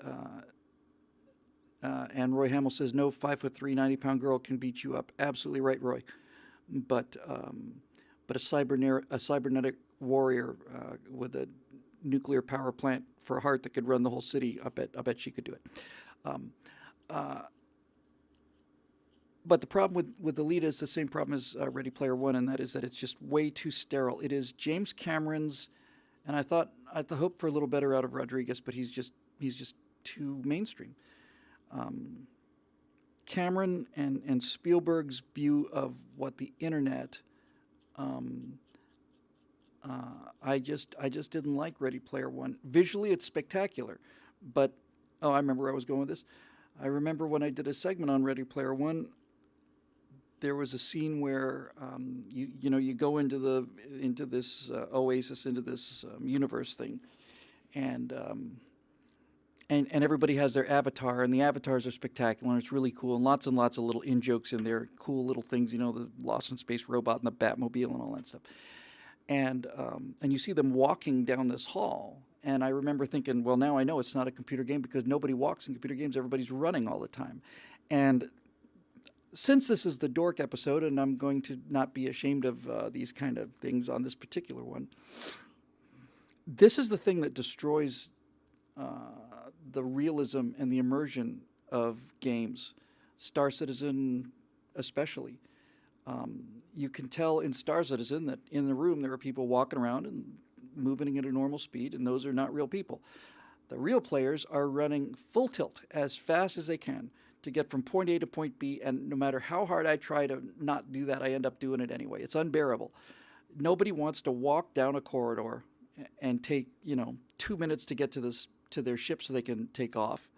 Roy Hamill says no 5'3", 90-pound girl can beat you up. Absolutely right, Roy. But a cybernetic warrior with a nuclear power plant for a heart that could run the whole city, I bet she could do it. But the problem with Alita is the same problem as Ready Player One, and that is that it's just way too sterile. It is James Cameron's, and I hope for a little better out of Rodriguez, but he's just too mainstream. Cameron and Spielberg's view of what the internet. I just didn't like Ready Player One. Visually, it's spectacular, but I remember where I was going with this. I remember when I did a segment on Ready Player One. There was a scene where you go into this oasis, into this universe thing, and everybody has their avatar, and the avatars are spectacular, and it's really cool, and lots of little in jokes in there, cool little things, the Lost in Space robot and the Batmobile and all that stuff, and you see them walking down this hall, and I remember thinking, well, now I know it's not a computer game because nobody walks in computer games, everybody's running all the time, and since this is the dork episode, and I'm going to not be ashamed of these kind of things on this particular one, this is the thing that destroys the realism and the immersion of games, Star Citizen especially. You can tell in Star Citizen that in the room there are people walking around and moving at a normal speed, and those are not real people. The real players are running full tilt as fast as they can to get from point A to point B, and no matter how hard I try to not do that, I end up doing it anyway. It's unbearable. Nobody wants to walk down a corridor and take 2 minutes to get to their ship so they can take off,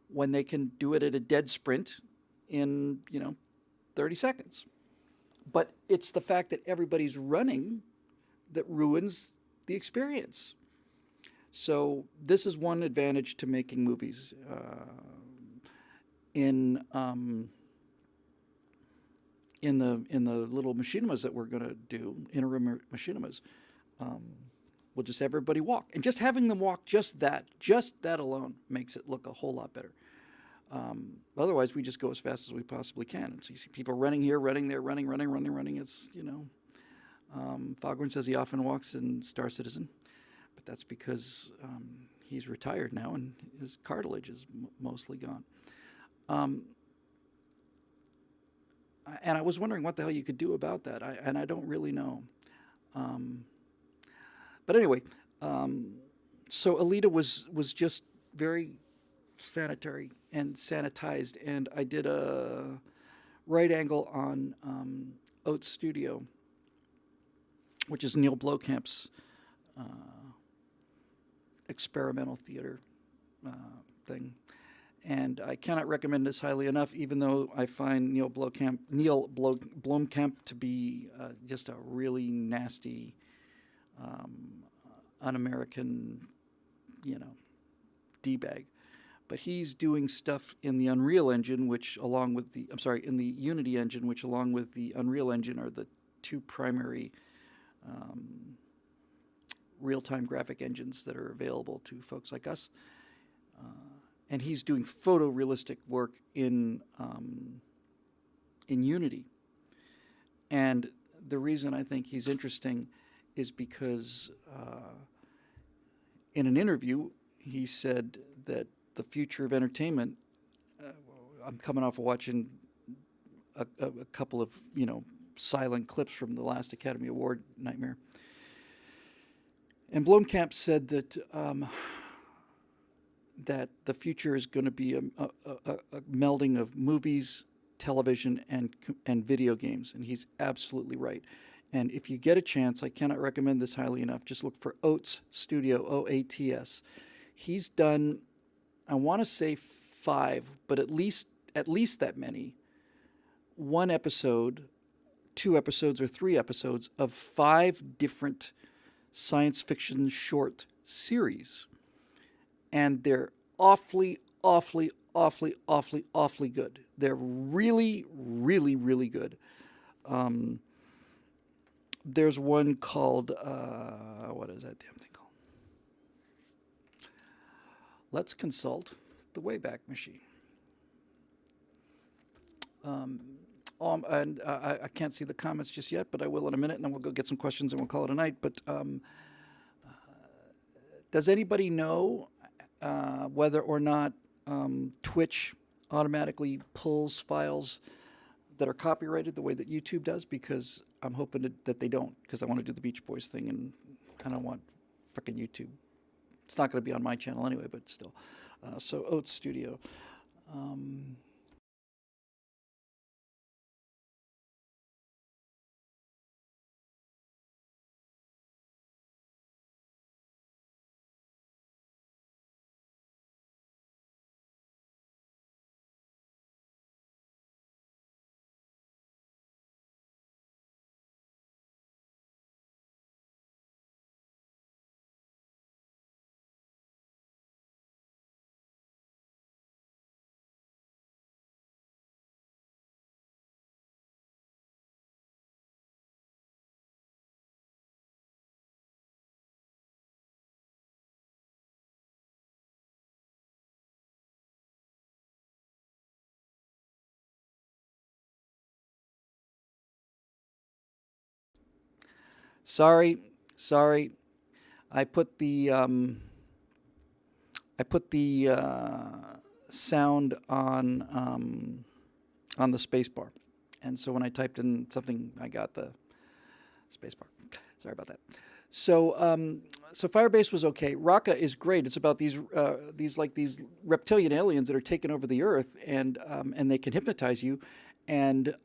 when they can do it at a dead sprint in 30 seconds. But it's the fact that everybody's running that ruins the the experience. So this is one advantage to making movies. In the little machinimas that we're going to do, interim machinimas, we'll just have everybody walk, and just having them walk, just that alone makes it look a whole lot better. Otherwise, we just go as fast as we possibly can, and so you see people running here, running there, running. It's Foghorn says he often walks in Star Citizen, but that's because he's retired now and his cartilage is mostly gone. And I was wondering what the hell you could do about that, and I don't really know. But anyway, so Alita was just very sanitary and sanitized, and I did a right angle on Oats Studio, which is Neil Blomkamp's experimental theater thing. And I cannot recommend this highly enough, even though I find Neil Blomkamp to be just a really nasty, un-American, D-bag. But he's doing stuff in the Unreal Engine, in the Unity engine, which along with the Unreal Engine are the two primary real-time graphic engines that are available to folks like us. And he's doing photorealistic work in Unity. And the reason I think he's interesting is because in an interview he said that the future of entertainment. I'm coming off of watching a couple of silent clips from the last Academy Award nightmare, and Blomkamp said that. That the future is going to be a melding of movies, television, and video games, and he's absolutely right. And if you get a chance, I cannot recommend this highly enough. Just look for Oats Studio, OATS. He's done, I want to say 5, but at least that many. 1 episode, 2 episodes, or 3 episodes of 5 different science fiction short series. And they're awfully good. They're really, really, really good. There's one called, what is that damn thing called? Let's consult the Wayback Machine. And I can't see the comments just yet, but I will in a minute, and then we'll go get some questions and we'll call it a night. But does anybody know whether or not Twitch automatically pulls files that are copyrighted the way that YouTube does? Because I'm hoping that they don't, because I want to do the Beach Boys thing, and I don't want frickin' YouTube. It's not going to be on my channel anyway, but still. So Oats Studio. Sorry. I put the sound on the space bar, and so when I typed in something, I got the space bar. Sorry about that. So Firebase was okay. Raqqa is great. It's about these reptilian aliens that are taking over the Earth, and they can hypnotize you. And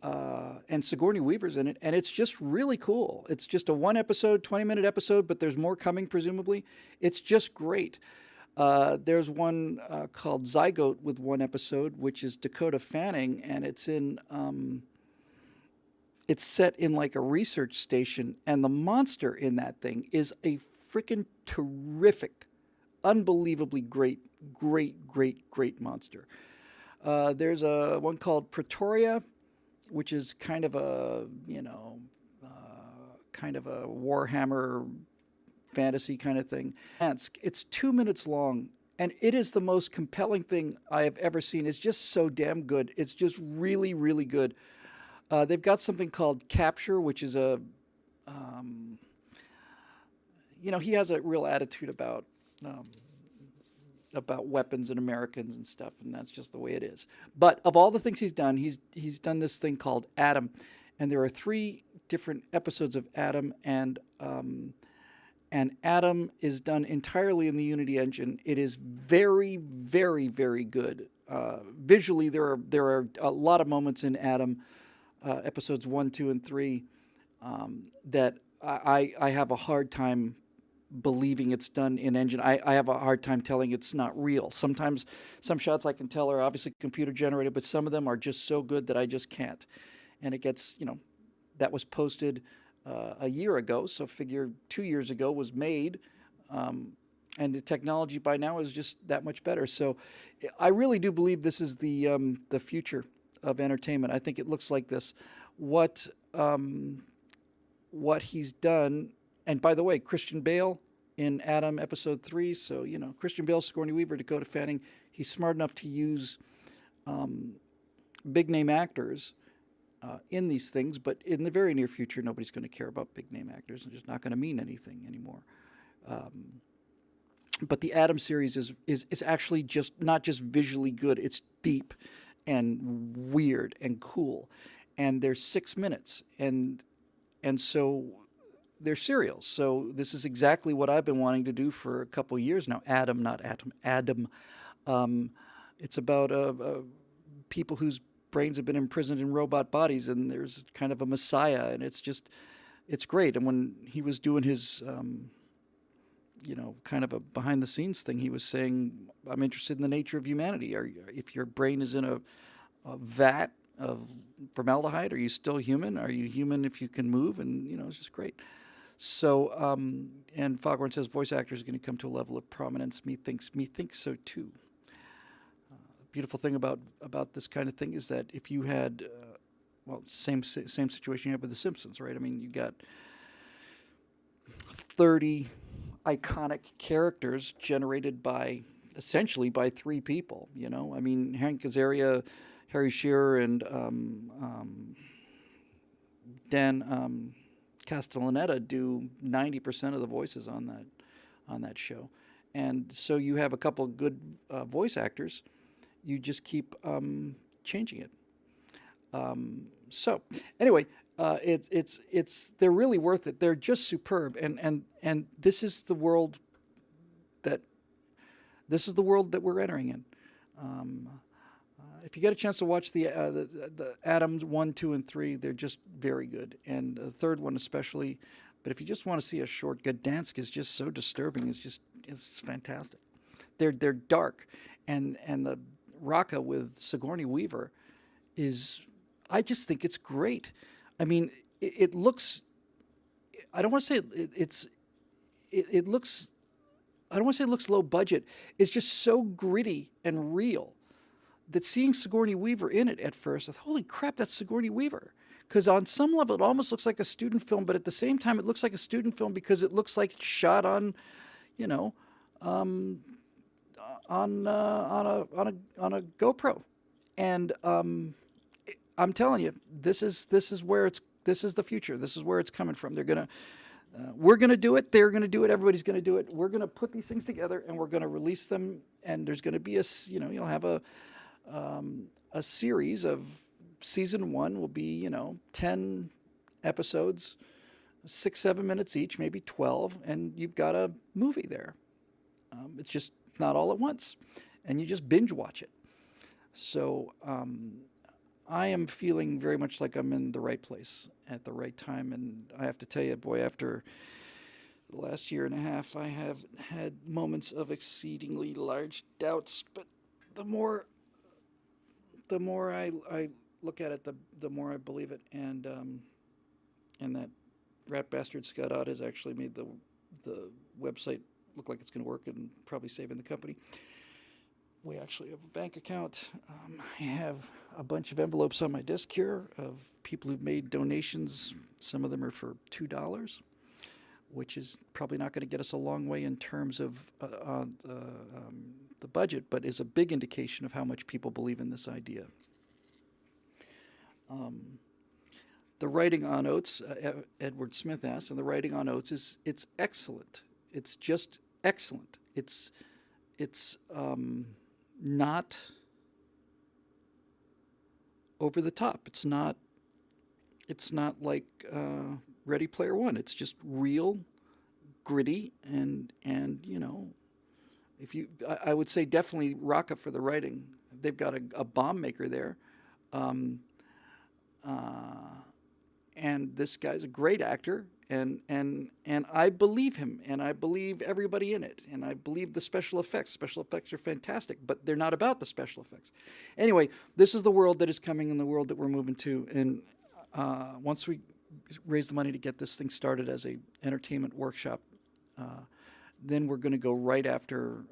Sigourney Weaver's in it, and it's just really cool. It's just a 1-episode, 20-minute episode, but there's more coming, presumably. It's just great. There's one called Zygote with 1 episode, which is Dakota Fanning, and it's set in like a research station, and the monster in that thing is a freaking terrific, unbelievably great, great monster. There's a one called Pretoria, which is kind of a, kind of a Warhammer fantasy kind of thing. It's 2 minutes long, and it is the most compelling thing I have ever seen. It's just so damn good. It's just really, really good. They've got something called Capture, which is he has a real attitude about weapons and Americans and stuff, and that's just the way it is. But of all the things he's done, he's done this thing called Adam, and there are 3 different episodes of Adam, and Adam is done entirely in the Unity engine. It is very, very, very good. Visually, there are a lot of moments in Adam, episodes 1, 2, and 3, that I have a hard time believing it's done in engine. I have a hard time telling it's not real. Sometimes some shots I can tell are obviously computer generated, but some of them are just so good that I just can't. And it gets, that was posted a year ago, so figure 2 years ago was made, and the technology by now is just that much better. So I really do believe this is the future of entertainment. I think it looks like this. What he's done. And by the way, Christian Bale in Adam episode 3. So, Christian Bale, Sigourney Weaver, Dakota Fanning. He's smart enough to use big name actors in these things. But in the very near future, nobody's going to care about big name actors. It's just not going to mean anything anymore. But the Adam series is actually just not just visually good. It's deep and weird and cool. And there's 6 minutes. And so they're serials. So this is exactly what I've been wanting to do for a couple years now. Adam, not Atom, Adam. It's about people whose brains have been imprisoned in robot bodies, and there's kind of a messiah, and it's great. And when he was doing his, kind of a behind the scenes thing, he was saying, I'm interested in the nature of humanity. If your brain is in a vat of formaldehyde, are you still human? Are you human if you can move? And, it's just great. So, and Foghorn says voice actors are going to come to a level of prominence. Me thinks so too. Beautiful thing about this kind of thing is that if you had, same situation you have with The Simpsons, right? I mean, you got 30 iconic characters generated essentially by 3 people. I mean, Hank Azaria, Harry Shearer, and Dan Castellaneta do 90% of the voices on that show, and so you have a couple good voice actors. You just keep changing it. So anyway, they're really worth it. They're just superb, and this is the world that we're entering in. If you get a chance to watch the Adams 1, 2, and 3, they're just very good, and the third one especially. But if you just want to see a short, Gdansk is just so disturbing. It's fantastic. They're dark, and the Raqqa with Sigourney Weaver I just think it's great. I mean, it looks. I don't want to say it looks. I don't want to say it looks low budget. It's just so gritty and real that seeing Sigourney Weaver in it at first, I thought, holy crap, that's Sigourney Weaver. Because on some level, it almost looks like a student film, but at the same time, it looks like a student film because it looks like it's shot on, on a GoPro. And I'm telling you, this is the future. This is where it's coming from. We're gonna do it. They're gonna do it. Everybody's gonna do it. We're gonna put these things together, and we're gonna release them. And there's gonna be you'll have a series of season 1 will be 10 episodes, 6-7 minutes each, maybe 12, and you've got a movie there. It's just not all at once, and you just binge watch it. So I am feeling very much like I'm in the right place at the right time, and I have to tell you, boy, after the last year and a half, I have had moments of exceedingly large doubts, but the more I look at it, the more I believe it, and that rat bastard Scott Ott has actually made the website look like it's going to work and probably saving the company. We actually have a bank account. I have a bunch of envelopes on my desk here of people who've made donations. Some of them are for $2, which is probably not going to get us a long way in terms of the budget, but is a big indication of how much people believe in this idea. The writing on Oates, Edward Smith asked, and the writing on Oates it's excellent. It's just excellent. It's not over the top. It's not like Ready Player One. It's just real, gritty, and if you, I would say definitely Rocca for the writing. They've got a bomb maker there, and this guy's a great actor. And I believe him, and I believe everybody in it, and I believe the special effects. Special effects are fantastic, but they're not about the special effects. Anyway, this is the world that is coming and the world that we're moving to. And once we raise the money to get this thing started as a entertainment workshop, then we're going to go right after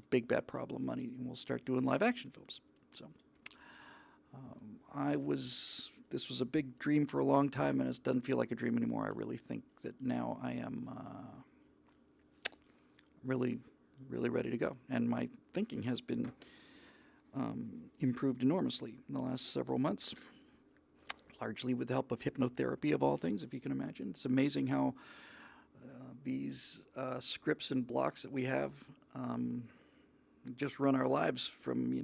Big Bad Problem money, and we'll start doing live action films. So this was a big dream for a long time, and it doesn't feel like a dream anymore. I really think that now I am really, really ready to go. And my thinking has been improved enormously in the last several months, largely with the help of hypnotherapy, of all things, if you can imagine. It's amazing how these scripts and blocks that we have just run our lives from,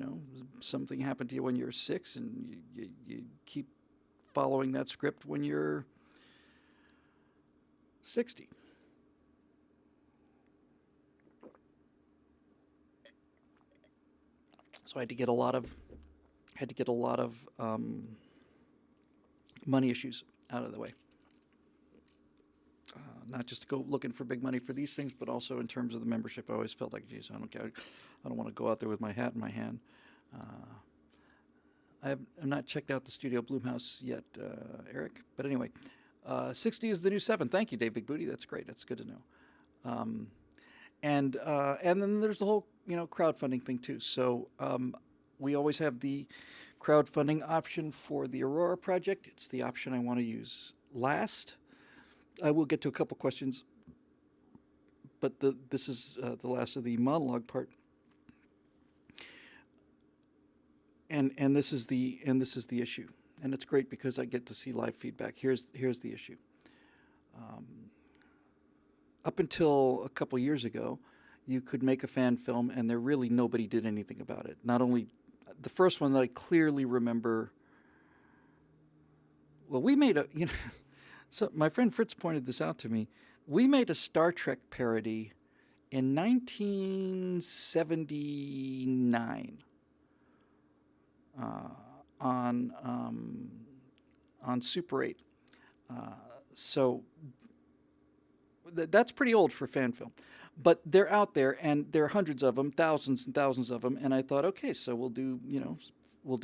something happened to you when you're 6, and you keep following that script when you're 60. So I had to get a lot of money issues out of the way. Not just to go looking for big money for these things, but also in terms of the membership. I always felt like, geez, I don't want to go out there with my hat in my hand. I've not checked out the Studio Bloomhouse yet, Eric. But anyway, 60 is the new 7. Thank you, Dave Big Booty. That's great. That's good to know. And then there's the whole crowdfunding thing too. So we always have the crowdfunding option for the Aurora project. It's the option I want to use last. I will get to a couple questions, but this is the last of the monologue part. And this is the issue, and it's great because I get to see live feedback. Here's the issue. Up until a couple years ago, you could make a fan film, and nobody did anything about it. Not only the first one that I clearly remember. Well, we made a So my friend Fritz pointed this out to me. We made a Star Trek parody in 1979 on Super 8. So that's pretty old for fan film. But they're out there, and there are hundreds of them, thousands and thousands of them. And I thought, okay, so we'll do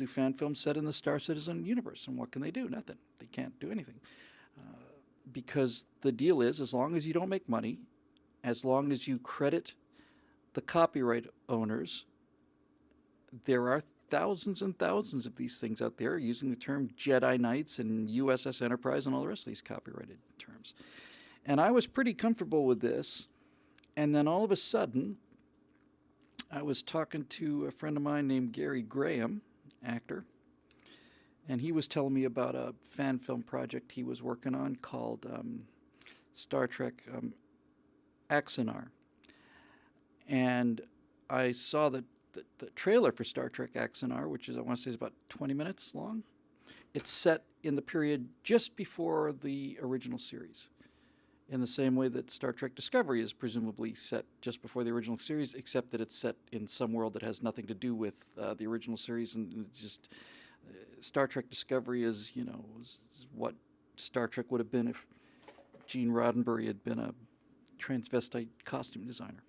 fan films set in the Star Citizen universe. And what can they do? Nothing. They can't do anything. Because the deal is, as long as you don't make money, as long as you credit the copyright owners, there are thousands and thousands of these things out there using the term Jedi Knights and USS Enterprise and all the rest of these copyrighted terms. And I was pretty comfortable with this. And then all of a sudden, I was talking to a friend of mine named Gary Graham, actor, and he was telling me about a fan film project he was working on called Star Trek Axanar. And I saw the trailer for Star Trek Axanar, which is, I want to say, is about 20 minutes long. It's set in the period just before the original series, in the same way that Star Trek Discovery is presumably set just before the original series, except that it's set in some world that has nothing to do with the original series, and it's just Star Trek Discovery is what Star Trek would have been if Gene Roddenberry had been a transvestite costume designer.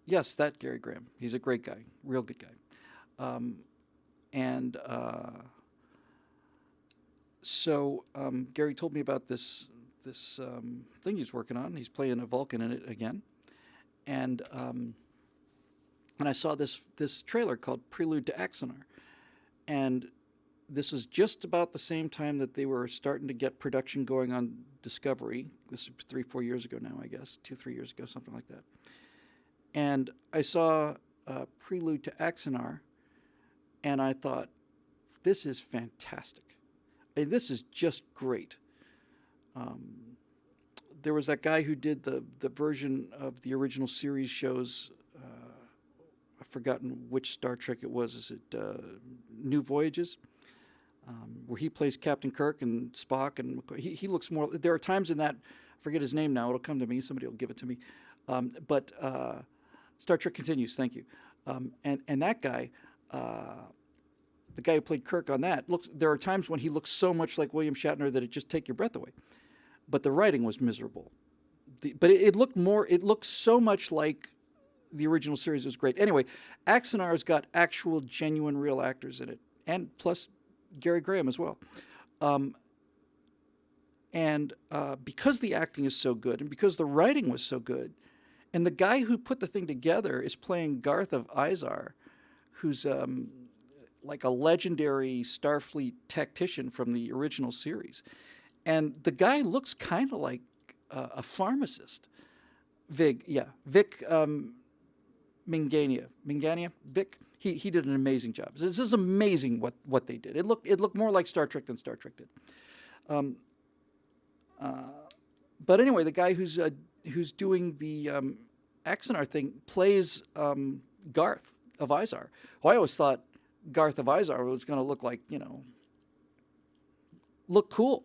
Yes, that Gary Graham. He's a great guy, real good guy. Gary told me about this this thing he's working on. He's playing a Vulcan in it again, and I saw this trailer called Prelude to Axanar, and this was just about the same time that they were starting to get production going on Discovery. This was 3-4 years ago now, I guess, 2-3 years ago, something like that. And I saw Prelude to Axanar, and I thought, this is fantastic. This is just great. There was that guy who did the version of the original series shows. I've forgotten which Star Trek it was. Is it New Voyages? Where he plays Captain Kirk and Spock, and he looks more. There are times in that, I forget his name now. It'll come to me. Somebody will give it to me. But Star Trek Continues. Thank you. And that guy, the guy who played Kirk on that, looks. There are times when he looks so much like William Shatner that it just take your breath away. But the writing was miserable. But it looked more. It looked so much like the original series. It was great. Anyway, Axanar's got actual, genuine, real actors in it, and plus Gary Graham as well. And because the acting is so good, and because the writing was so good, and the guy who put the thing together is playing Garth of Izar, who's like a legendary Starfleet tactician from the original series. And the guy looks kind of like a pharmacist. Vic Mingania, Vic. He did an amazing job. This is amazing what they did. It looked more like Star Trek than Star Trek did. But anyway, the guy who's doing the Axanar thing plays Garth of Izar. Well, I always thought Garth of Izar was going to look like, look cool.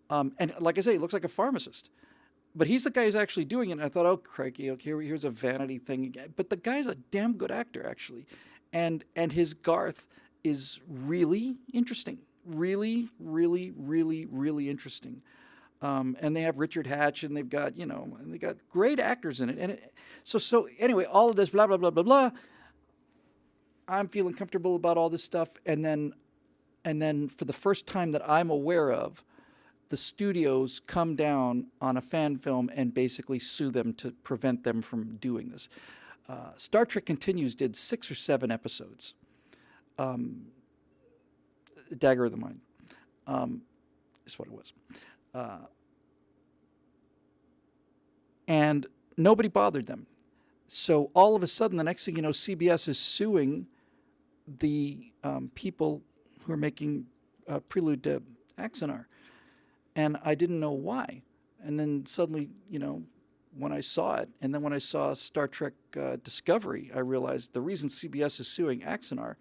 And like I say, he looks like a pharmacist. But he's the guy who's actually doing it. And I thought, oh, crikey, okay, here's a vanity thing again. But the guy's a damn good actor, actually. And his Garth is really interesting. Really, really, really, really interesting. And they have Richard Hatch, and they've got, and they got great actors in it. And so anyway, all of this, blah, blah, blah, blah, blah. I'm feeling comfortable about all this stuff. And then for the first time that I'm aware of, the studios come down on a fan film and basically sue them to prevent them from doing this. Star Trek Continues did 6 or 7 episodes. Dagger of the Mind is what it was. And nobody bothered them. So all of a sudden, the next thing you know, CBS is suing the people who are making Prelude to Axanar. And I didn't know why. And then suddenly, when I saw it, and then when I saw Star Trek Discovery, I realized the reason CBS is suing Axanar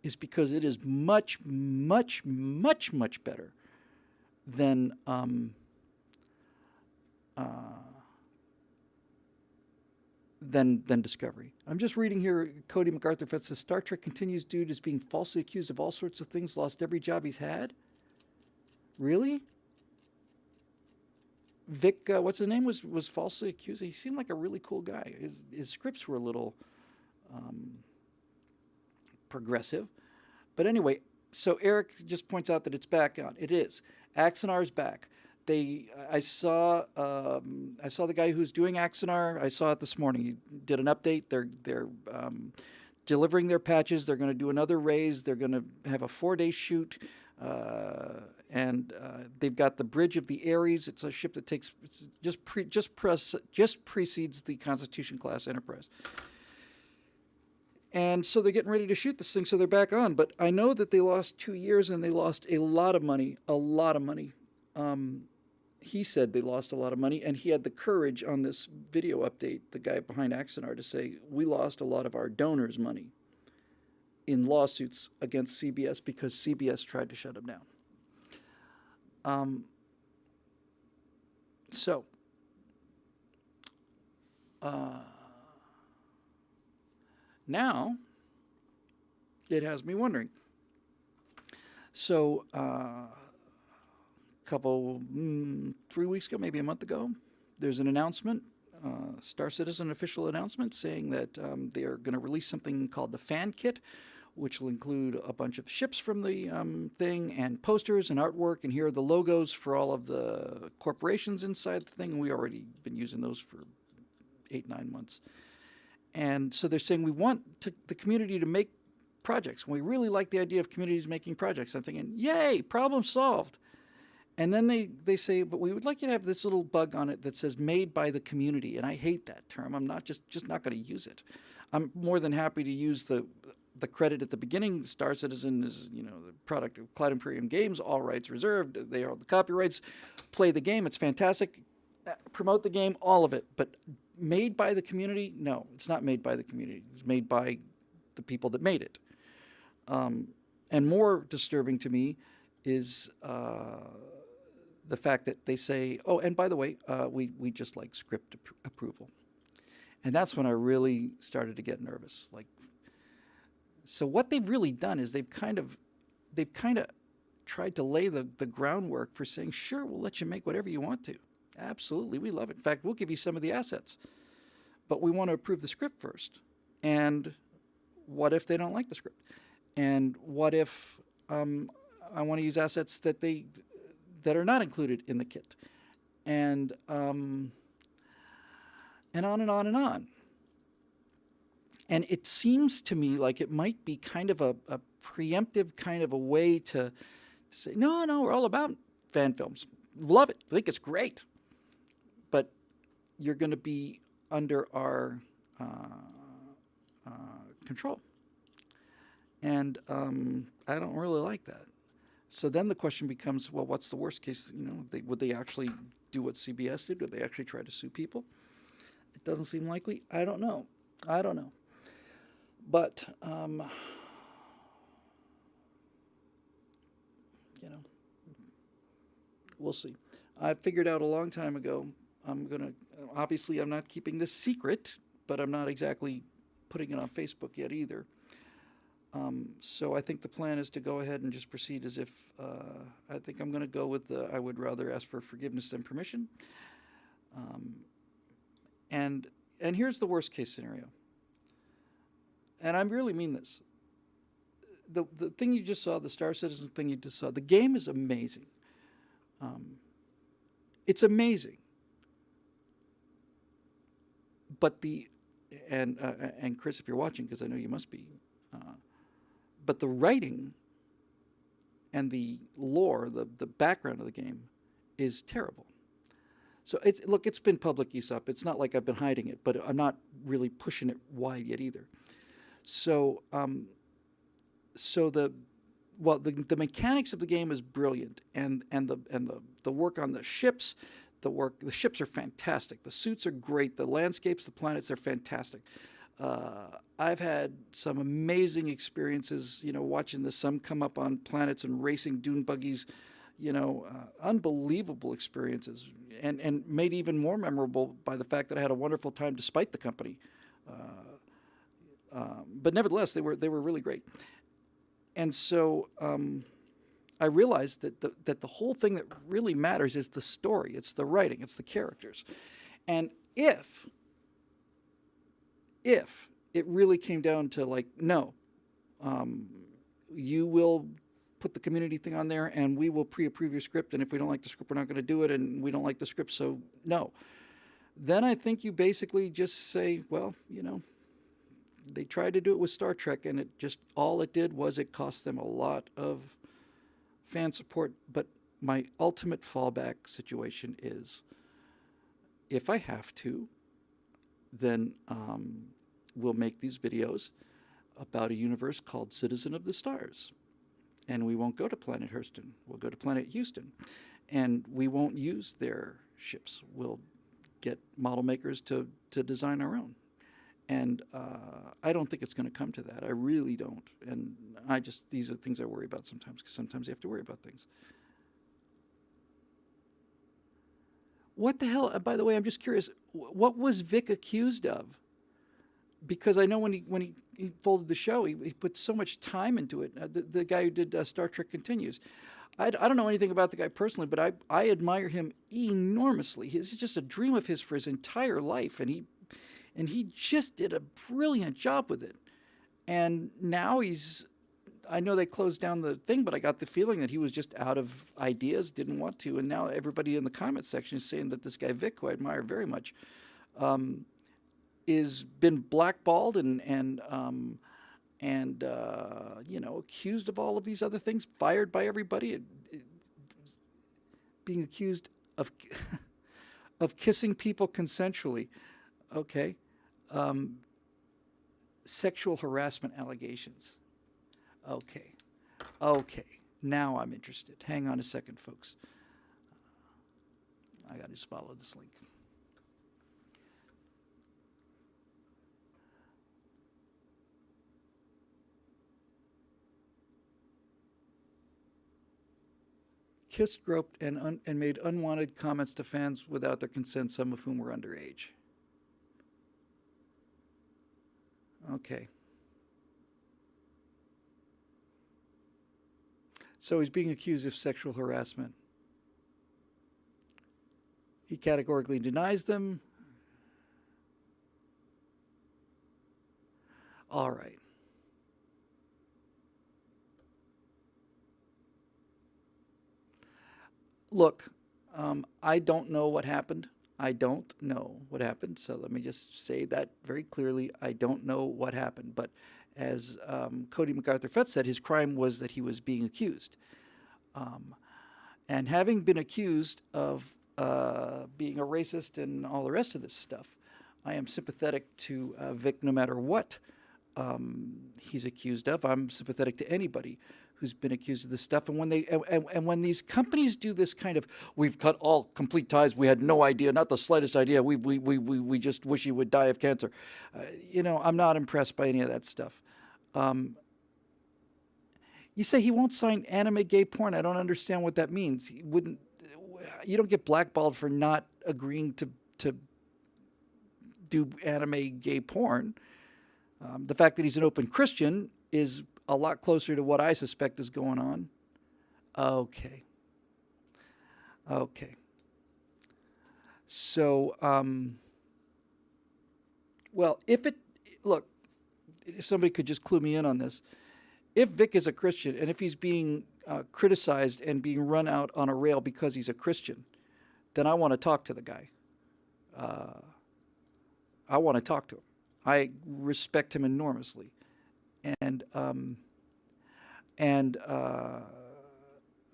is because it is much, much, much, much better than Discovery. I'm just reading here. Cody MacArthur says Star Trek Continues dude is being falsely accused of all sorts of things, lost every job he's had. Really? Vic, what's his name, was falsely accused. He seemed like a really cool guy. His scripts were a little progressive. But anyway, so Eric just points out that it's back on. It is. Axanar's back. I saw the guy who's doing Axanar. I saw it this morning. He did an update. They're delivering their patches. They're going to do another raise. They're going to have a 4-day shoot. And they've got the Bridge of the Ares. It's a ship that just precedes the Constitution class Enterprise. And so they're getting ready to shoot this thing, so they're back on. But I know that they lost 2 years, and they lost a lot of money. He said they lost a lot of money, and he had the courage on this video update, the guy behind Axanar, to say, we lost a lot of our donors' money in lawsuits against CBS because CBS tried to shut them down. Now it has me wondering. So, 3 weeks ago, maybe a month ago, there's an announcement, Star Citizen official announcement saying that they are going to release something called the Fan Kit, which will include a bunch of ships from the thing and posters and artwork. And here are the logos for all of the corporations inside the thing. We already been using those for 8-9 months. And so they're saying we want the community to make projects. We really like the idea of communities making projects. I'm thinking, yay, problem solved. And then they say, but we would like you to have this little bug on it that says made by the community. And I hate that term. I'm not just not going to use it. I'm more than happy to use the credit at the beginning. Star Citizen is, the product of Cloud Imperium Games, all rights reserved. They are the copyrights. Play the game. It's fantastic. Promote the game, all of it. But made by the community? No, it's not made by the community. It's made by the people that made it. And more disturbing to me is the fact that they say, oh, and by the way, we just like script approval. And that's when I really started to get nervous. So what they've really done is they've kind of tried to lay the groundwork for saying, sure, we'll let you make whatever you want to. Absolutely, we love it. In fact, we'll give you some of the assets. But we want to approve the script first. And what if they don't like the script? And what if I want to use assets that are not included in the kit? And on and on and on. And it seems to me like it might be kind of a preemptive kind of a way to say, no, we're all about fan films. Love it. I think it's great. But you're going to be under our control. And I don't really like that. So then the question becomes, well, what's the worst case? Would they actually do what CBS did? Would they actually try to sue people? It doesn't seem likely. I don't know. But, we'll see. I figured out a long time ago, obviously I'm not keeping this secret, but I'm not exactly putting it on Facebook yet either. So I think the plan is to go ahead and just proceed as if, I think I'm going to go with I would rather ask for forgiveness than permission. And here's the worst case scenario. And I really mean this. The thing you just saw, the Star Citizen thing you just saw, the game is amazing. It's amazing. But and Chris, if you're watching, because I know you must be, but the writing and the lore, the background of the game is terrible. So it's been public Aesop. It's not like I've been hiding it, but I'm not really pushing it wide yet either. So the mechanics of the game is brilliant, and the work on the ships, the ships are fantastic. The suits are great. The landscapes, the planets are fantastic. I've had some amazing experiences, watching the sun come up on planets and racing dune buggies, unbelievable experiences, and made even more memorable by the fact that I had a wonderful time despite the company. But nevertheless, they were really great. And so I realized that the whole thing that really matters is the story. It's the writing. It's the characters. And if it really came down to no, you will put the community thing on there and we will pre-approve your script, and if we don't like the script, we're not going to do it, and we don't like the script, so no. Then I think you basically just say, well, they tried to do it with Star Trek, and all it did was it cost them a lot of fan support. But my ultimate fallback situation is, if I have to, then we'll make these videos about a universe called Citizen of the Stars. And we won't go to Planet Hurston. We'll go to Planet Houston. And we won't use their ships. We'll get model makers to design our own. And I don't think it's going to come to that. I really don't. And these are things I worry about sometimes, because sometimes you have to worry about things. What the hell, by the way, I'm just curious, what was Vic accused of? Because I know when he folded the show, he put so much time into it. The guy who did Star Trek Continues. I don't know anything about the guy personally, but I admire him enormously. It's just a dream of his for his entire life, and he just did a brilliant job with it. And now I know they closed down the thing, but I got the feeling that he was just out of ideas, didn't want to. And now everybody in the comment section is saying that this guy Vic, who I admire very much, is been blackballed and accused of all of these other things, fired by everybody, being accused of of kissing people consensually. Okay. Sexual harassment allegations. Okay. Okay. Now I'm interested. Hang on a second, folks. I got to just follow this link. Kissed, groped, and made unwanted comments to fans without their consent, some of whom were underage. Okay. So he's being accused of sexual harassment. He categorically denies them. All right. Look, I don't know what happened. I don't know what happened. So let me just say that very clearly. I don't know what happened. But as Cody MacArthur-Fett said, his crime was that he was being accused. And having been accused of being a racist and all the rest of this stuff, I am sympathetic to Vic no matter what he's accused of. I'm sympathetic to anybody who's been accused of this stuff. And when when these companies do this kind of, we've cut all complete ties, we had no idea, not the slightest idea, we just wish he would die of cancer. I'm not impressed by any of that stuff. You say he won't sign anime gay porn. I don't understand what that means. He wouldn't. You don't get blackballed for not agreeing to do anime gay porn. The fact that he's an open Christian is a lot closer to what I suspect is going on. Okay. So, well, if somebody could just clue me in on this. If Vic is a Christian and if he's being criticized and being run out on a rail because he's a Christian, then I want to talk to the guy. I want to talk to him. I respect him enormously. And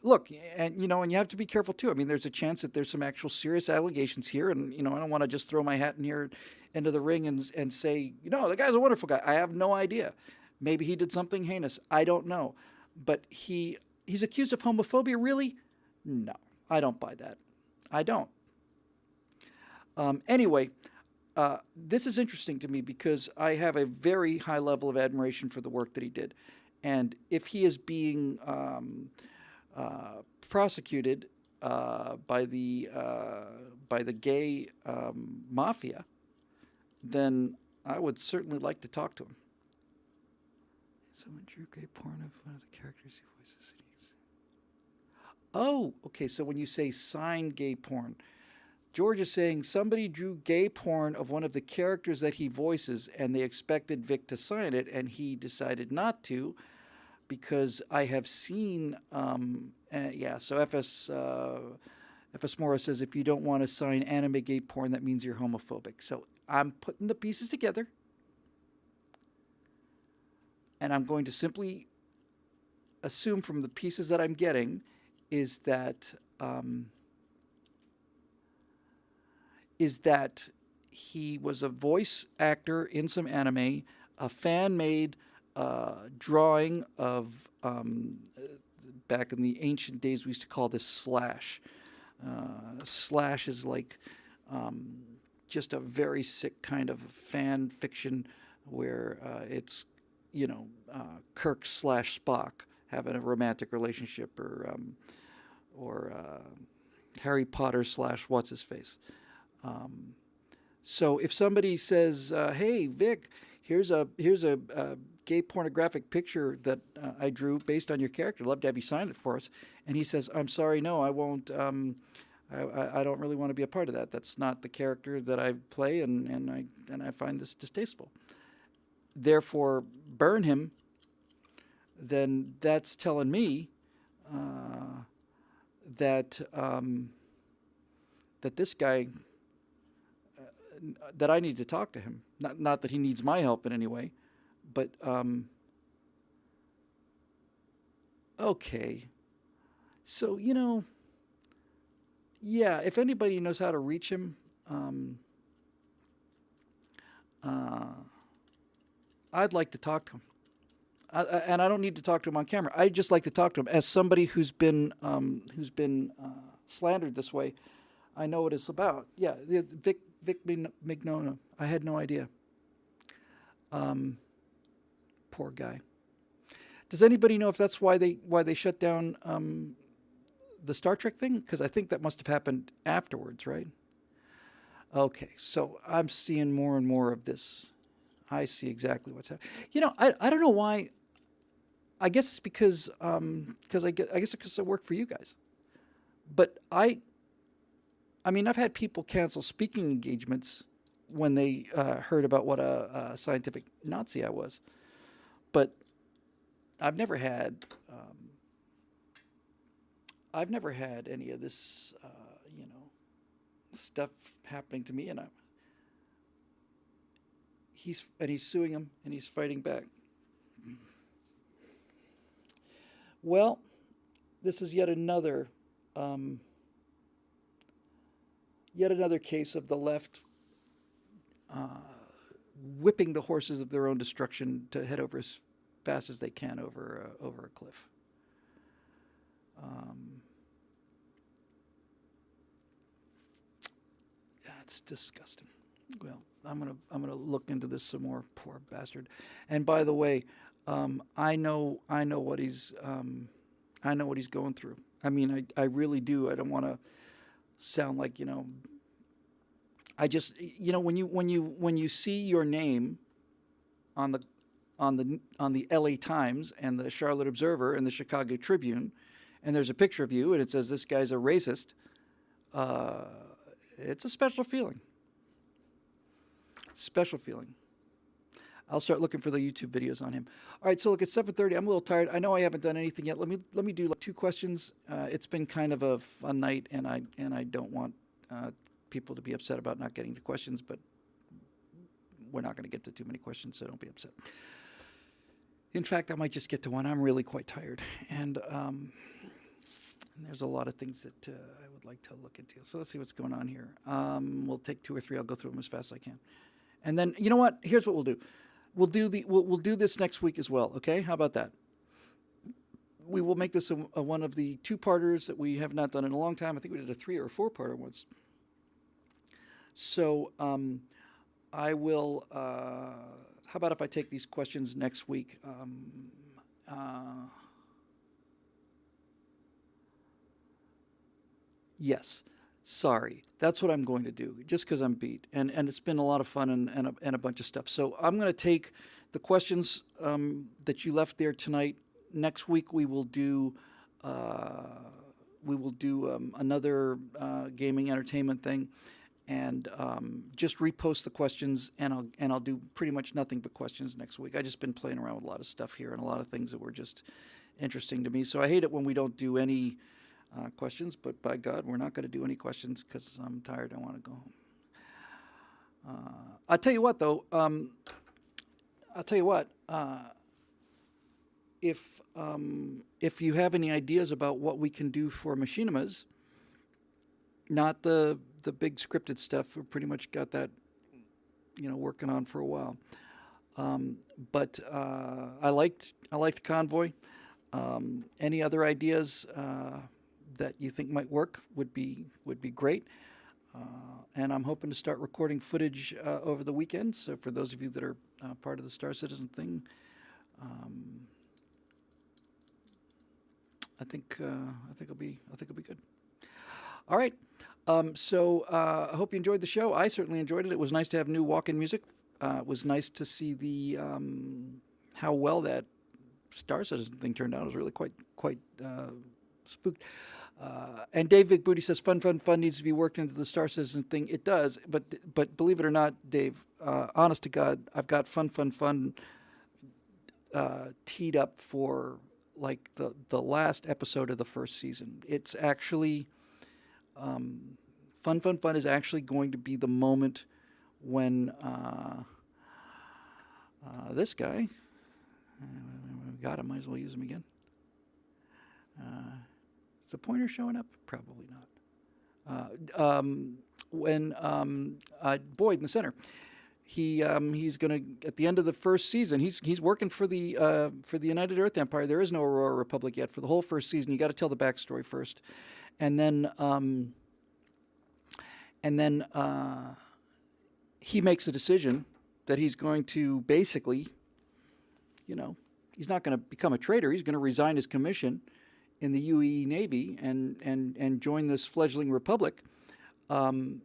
look, and and you have to be careful too. I mean, there's a chance that there's some actual serious allegations here, and I don't want to just throw my hat in here into the ring and say, the guy's a wonderful guy. I have no idea. Maybe he did something heinous. I don't know. But he's accused of homophobia, really? No, I don't buy that. I don't. Anyway, this is interesting to me because I have a very high level of admiration for the work that he did. And if he is being prosecuted by the gay mafia, then I would certainly like to talk to him. Someone drew gay porn of one of the characters he voices. Oh, okay. So when you say sign gay porn, George is saying somebody drew gay porn of one of the characters that he voices, and they expected Vic to sign it, and he decided not to, because I have seen. So FS Morris says if you don't want to sign anime gay porn, that means you're homophobic. So I'm putting the pieces together. And I'm going to simply assume from the pieces that I'm getting is that he was a voice actor in some anime, a fan-made drawing of, back in the ancient days we used to call this slash. Slash is like just a very sick kind of fan fiction where it's Kirk / Spock having a romantic relationship, or Harry Potter / what's his face. So if somebody says, "Hey Vic, here's a gay pornographic picture that I drew based on your character. I'd love to have you sign it for us," and he says, "I'm sorry, no, I won't. I don't really want to be a part of that. That's not the character that I play, and I find this distasteful." therefore burn him, then that's telling me that that this guy that I need to talk to him. Not that he needs my help in any way, but okay. So yeah. If anybody knows how to reach him, I'd like to talk to him. And I don't need to talk to him on camera. I just like to talk to him as somebody who's been slandered this way. I know what it's about. Yeah, Vic Mignogna. I had no idea. Poor guy. Does anybody know if that's why they shut down the Star Trek thing? Because I think that must have happened afterwards, right? Okay, so I'm seeing more and more of this. I see exactly what's happening. I don't know why. I guess it's because I guess because I work for you guys. But I mean, I've had people cancel speaking engagements when they heard about what a scientific Nazi I was. But I've never had any of this stuff happening to me, and he's suing him and he's fighting back. Well, this is yet another case of the left whipping the horses of their own destruction to head over as fast as they can over a cliff. That's disgusting. Well, I'm gonna look into this some more. Poor bastard. And by the way, I know what he's going through. I mean, I really do. I don't want to sound like I just when you see your name on the LA Times and the Charlotte Observer and the Chicago Tribune, and there's a picture of you and it says this guy's a racist. It's a special feeling. Special feeling. I'll start looking for the YouTube videos on him. All right, so look, it's 7:30. I'm a little tired. I know I haven't done anything yet. Let me do like 2 questions. It's been kind of a fun night, and I don't want people to be upset about not getting to questions, but we're not going to get to too many questions, so don't be upset. In fact, I might just get to one. I'm really quite tired, and there's a lot of things that I would like to look into. So let's see what's going on here. We'll take 2 or 3. I'll go through them as fast as I can. And then, you know what? Here's what we'll do. We'll do this next week as well, okay? How about that? We will make this a one of the 2-parters that we have not done in a long time. I think we did a 3 or 4-parter once. So I will, how about if I take these questions next week? Yes. Sorry. That's what I'm going to do, just because I'm beat. And it's been a lot of fun and a bunch of stuff. So I'm going to take the questions that you left there tonight. Next week we will do another gaming entertainment thing, and just repost the questions, and I'll do pretty much nothing but questions next week. I just been playing around with a lot of stuff here and a lot of things that were just interesting to me. So I hate it when we don't do any questions, but by God, we're not going to do any questions because I'm tired. I want to go home. I'll tell you what, though. If you have any ideas about what we can do for machinimas, not the big scripted stuff, we've pretty much got that, working on for a while. But I liked Convoy. Any other ideas that you think might work would be great. And I'm hoping to start recording footage over the weekend. So for those of you that are part of the Star Citizen thing, I think it'll be good. All right. So I hope you enjoyed the show. I certainly enjoyed it. It was nice to have new walk-in music. It was nice to see the how well that Star Citizen thing turned out. I was really quite spooked. And Dave Big Booty says fun, fun, fun needs to be worked into the Star Citizen thing. It does, but believe it or not, Dave, honest to God, I've got fun, fun, fun teed up for like the last episode of the first season. It's actually fun, fun, fun is actually going to be the moment when this guy, God, I might as well use him again. Is the pointer showing up? Probably not. When Boyd in the center, he's gonna at the end of the first season. He's working for the United Earth Empire. There is no Aurora Republic yet for the whole first season. You got to tell the backstory first, and then he makes a decision that he's going to basically, he's not going to become a traitor. He's going to resign his commission in the UE Navy and join this fledgling republic, and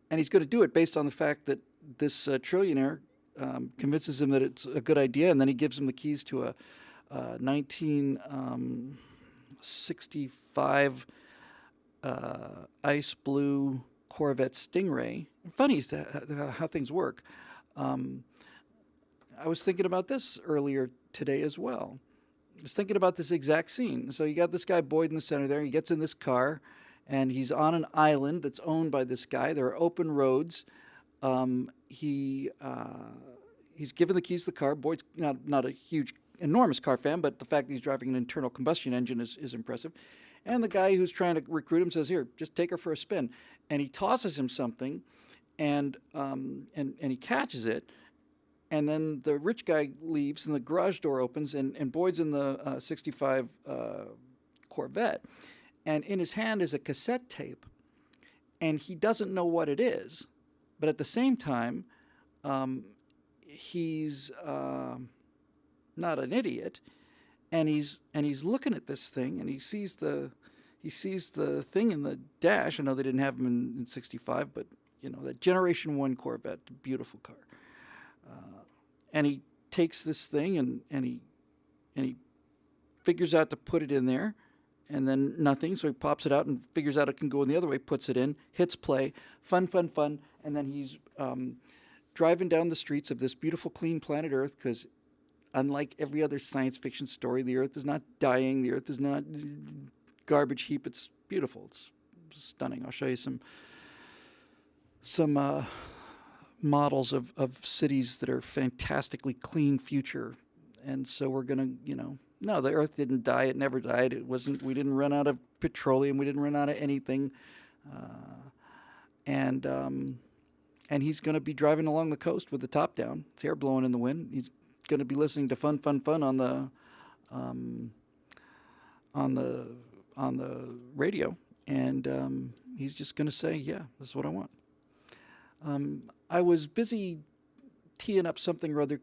he's going to do it based on the fact that this trillionaire convinces him that it's a good idea, and then he gives him the keys to a 1965 ice blue Corvette Stingray. Funny is how things work. I was thinking about this earlier today as well. I was thinking about this exact scene. So you got this guy Boyd in the center there. He gets in this car, and he's on an island that's owned by this guy. There are open roads. He's given the keys to the car. Boyd's not a huge, enormous car fan, but the fact that he's driving an internal combustion engine is impressive. And the guy who's trying to recruit him says, "Here, just take her for a spin." And he tosses him something, and he catches it. And then the rich guy leaves, and the garage door opens, and Boyd's in the 65 Corvette. And in his hand is a cassette tape, and he doesn't know what it is. But at the same time, he's not an idiot, and he's looking at this thing, and he sees the thing in the dash. I know they didn't have them in 65, but that Generation 1 Corvette, beautiful car. And he takes this thing and he figures out to put it in there, and then nothing. So he pops it out and figures out it can go in the other way, puts it in, hits play, fun, and then he's driving down the streets of this beautiful, clean planet Earth, because unlike every other science fiction story, the Earth is not dying, the Earth is not garbage heap. It's beautiful. It's stunning. I'll show you some models of cities that are fantastically clean future. And so we're going to, no, the Earth didn't die. It never died. We didn't run out of petroleum. We didn't run out of anything. And he's going to be driving along the coast with the top down, his hair blowing in the wind. He's going to be listening to fun on the radio. And he's just going to say, yeah, this is what I want. I was busy teeing up something rather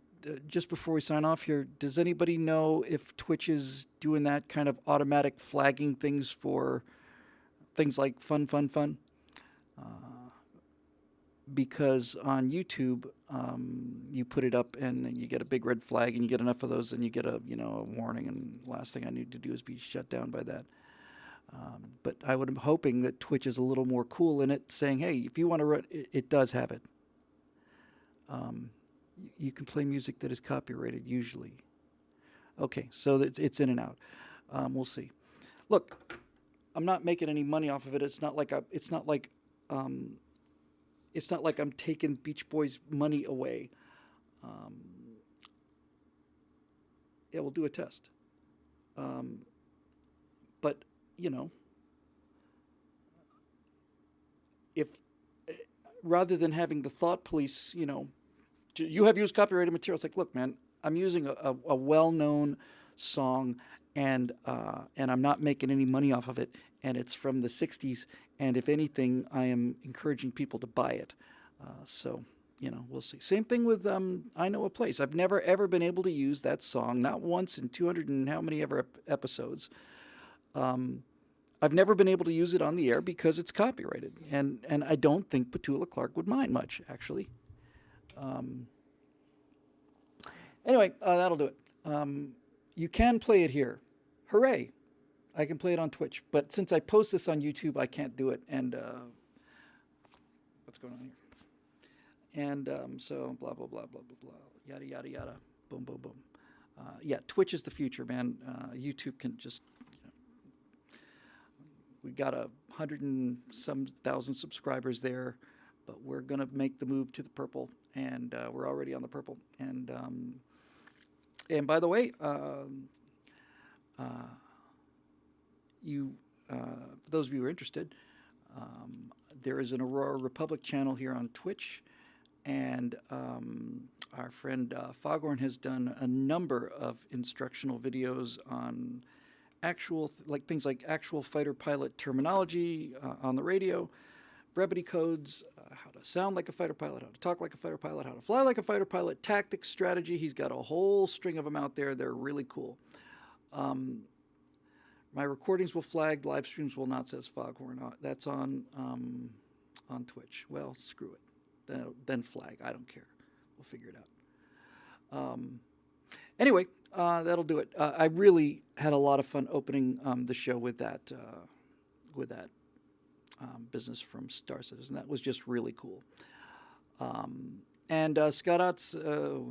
just before we sign off here. Does anybody know if Twitch is doing that kind of automatic flagging things for things like fun? Because on YouTube, you put it up and you get a big red flag, and you get enough of those, and you get a warning. And the last thing I need to do is be shut down by that. But I'm hoping that Twitch is a little more cool in it, saying, hey, if you want to run, it does have it. You can play music that is copyrighted usually. Okay, so it's in and out. We'll see. Look, I'm not making any money off of it. It's not like I'm taking Beach Boys' money away. Yeah, we'll do a test. But if rather than having the thought police, you have used copyrighted material. It's like, look, man, I'm using a well-known song, and I'm not making any money off of it, and it's from the 60s, and if anything, I am encouraging people to buy it. So, we'll see. Same thing with I Know a Place. I've never, ever been able to use that song, not once in 200 and how many ever episodes. I've never been able to use it on the air because it's copyrighted, and I don't think Petula Clark would mind much, actually. Anyway, that'll do it. you can play it here. Hooray! I can play it on Twitch, but since I post this on YouTube, I can't do it. And what's going on here? And so blah blah blah blah blah blah, yada yada yada, boom boom boom. Yeah, Twitch is the future, man. YouTube can just, we got 100 and some thousand subscribers there, but we're gonna make the move to the purple, and we're already on the purple. And by the way, for those of you who are interested, there is an Aurora Republic channel here on Twitch, and our friend Foghorn has done a number of instructional videos on things like actual fighter pilot terminology on the radio, brevity codes, how to sound like a fighter pilot, how to talk like a fighter pilot, how to fly like a fighter pilot, tactics, strategy. He's got a whole string of them out there. They're really cool. My recordings will flag, live streams will not, says Foghorn. That's on Twitch. Well, screw it. Then flag. I don't care. We'll figure it out. Anyway, that'll do it. I really had a lot of fun opening the show with that business from Star Citizen. That was just really cool. And Scott Otts,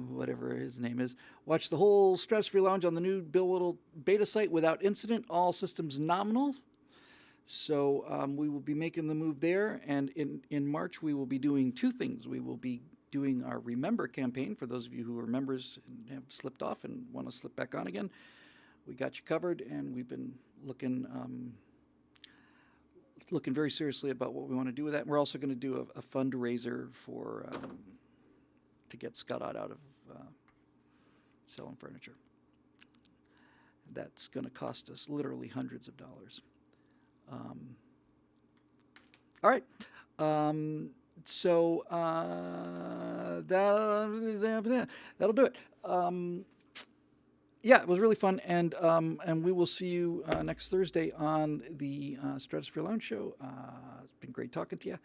whatever his name is, watched the whole Stratosphere Lounge on the new Bill Whittle beta site without incident, all systems nominal. So we will be making the move there. And in March, we will be doing two things. We will be doing our Remember campaign for those of you who are members and have slipped off and want to slip back on again. We got you covered, and we've been looking very seriously about what we want to do with that. And we're also going to do a fundraiser for to get Scott out of selling furniture. That's going to cost us literally hundreds of dollars. All right. So that'll do it. Yeah, it was really fun, and we will see you next Thursday on the Stratosphere Lounge show. It's been great talking to you,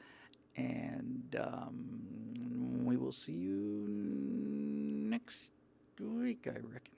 and we will see you next week, I reckon.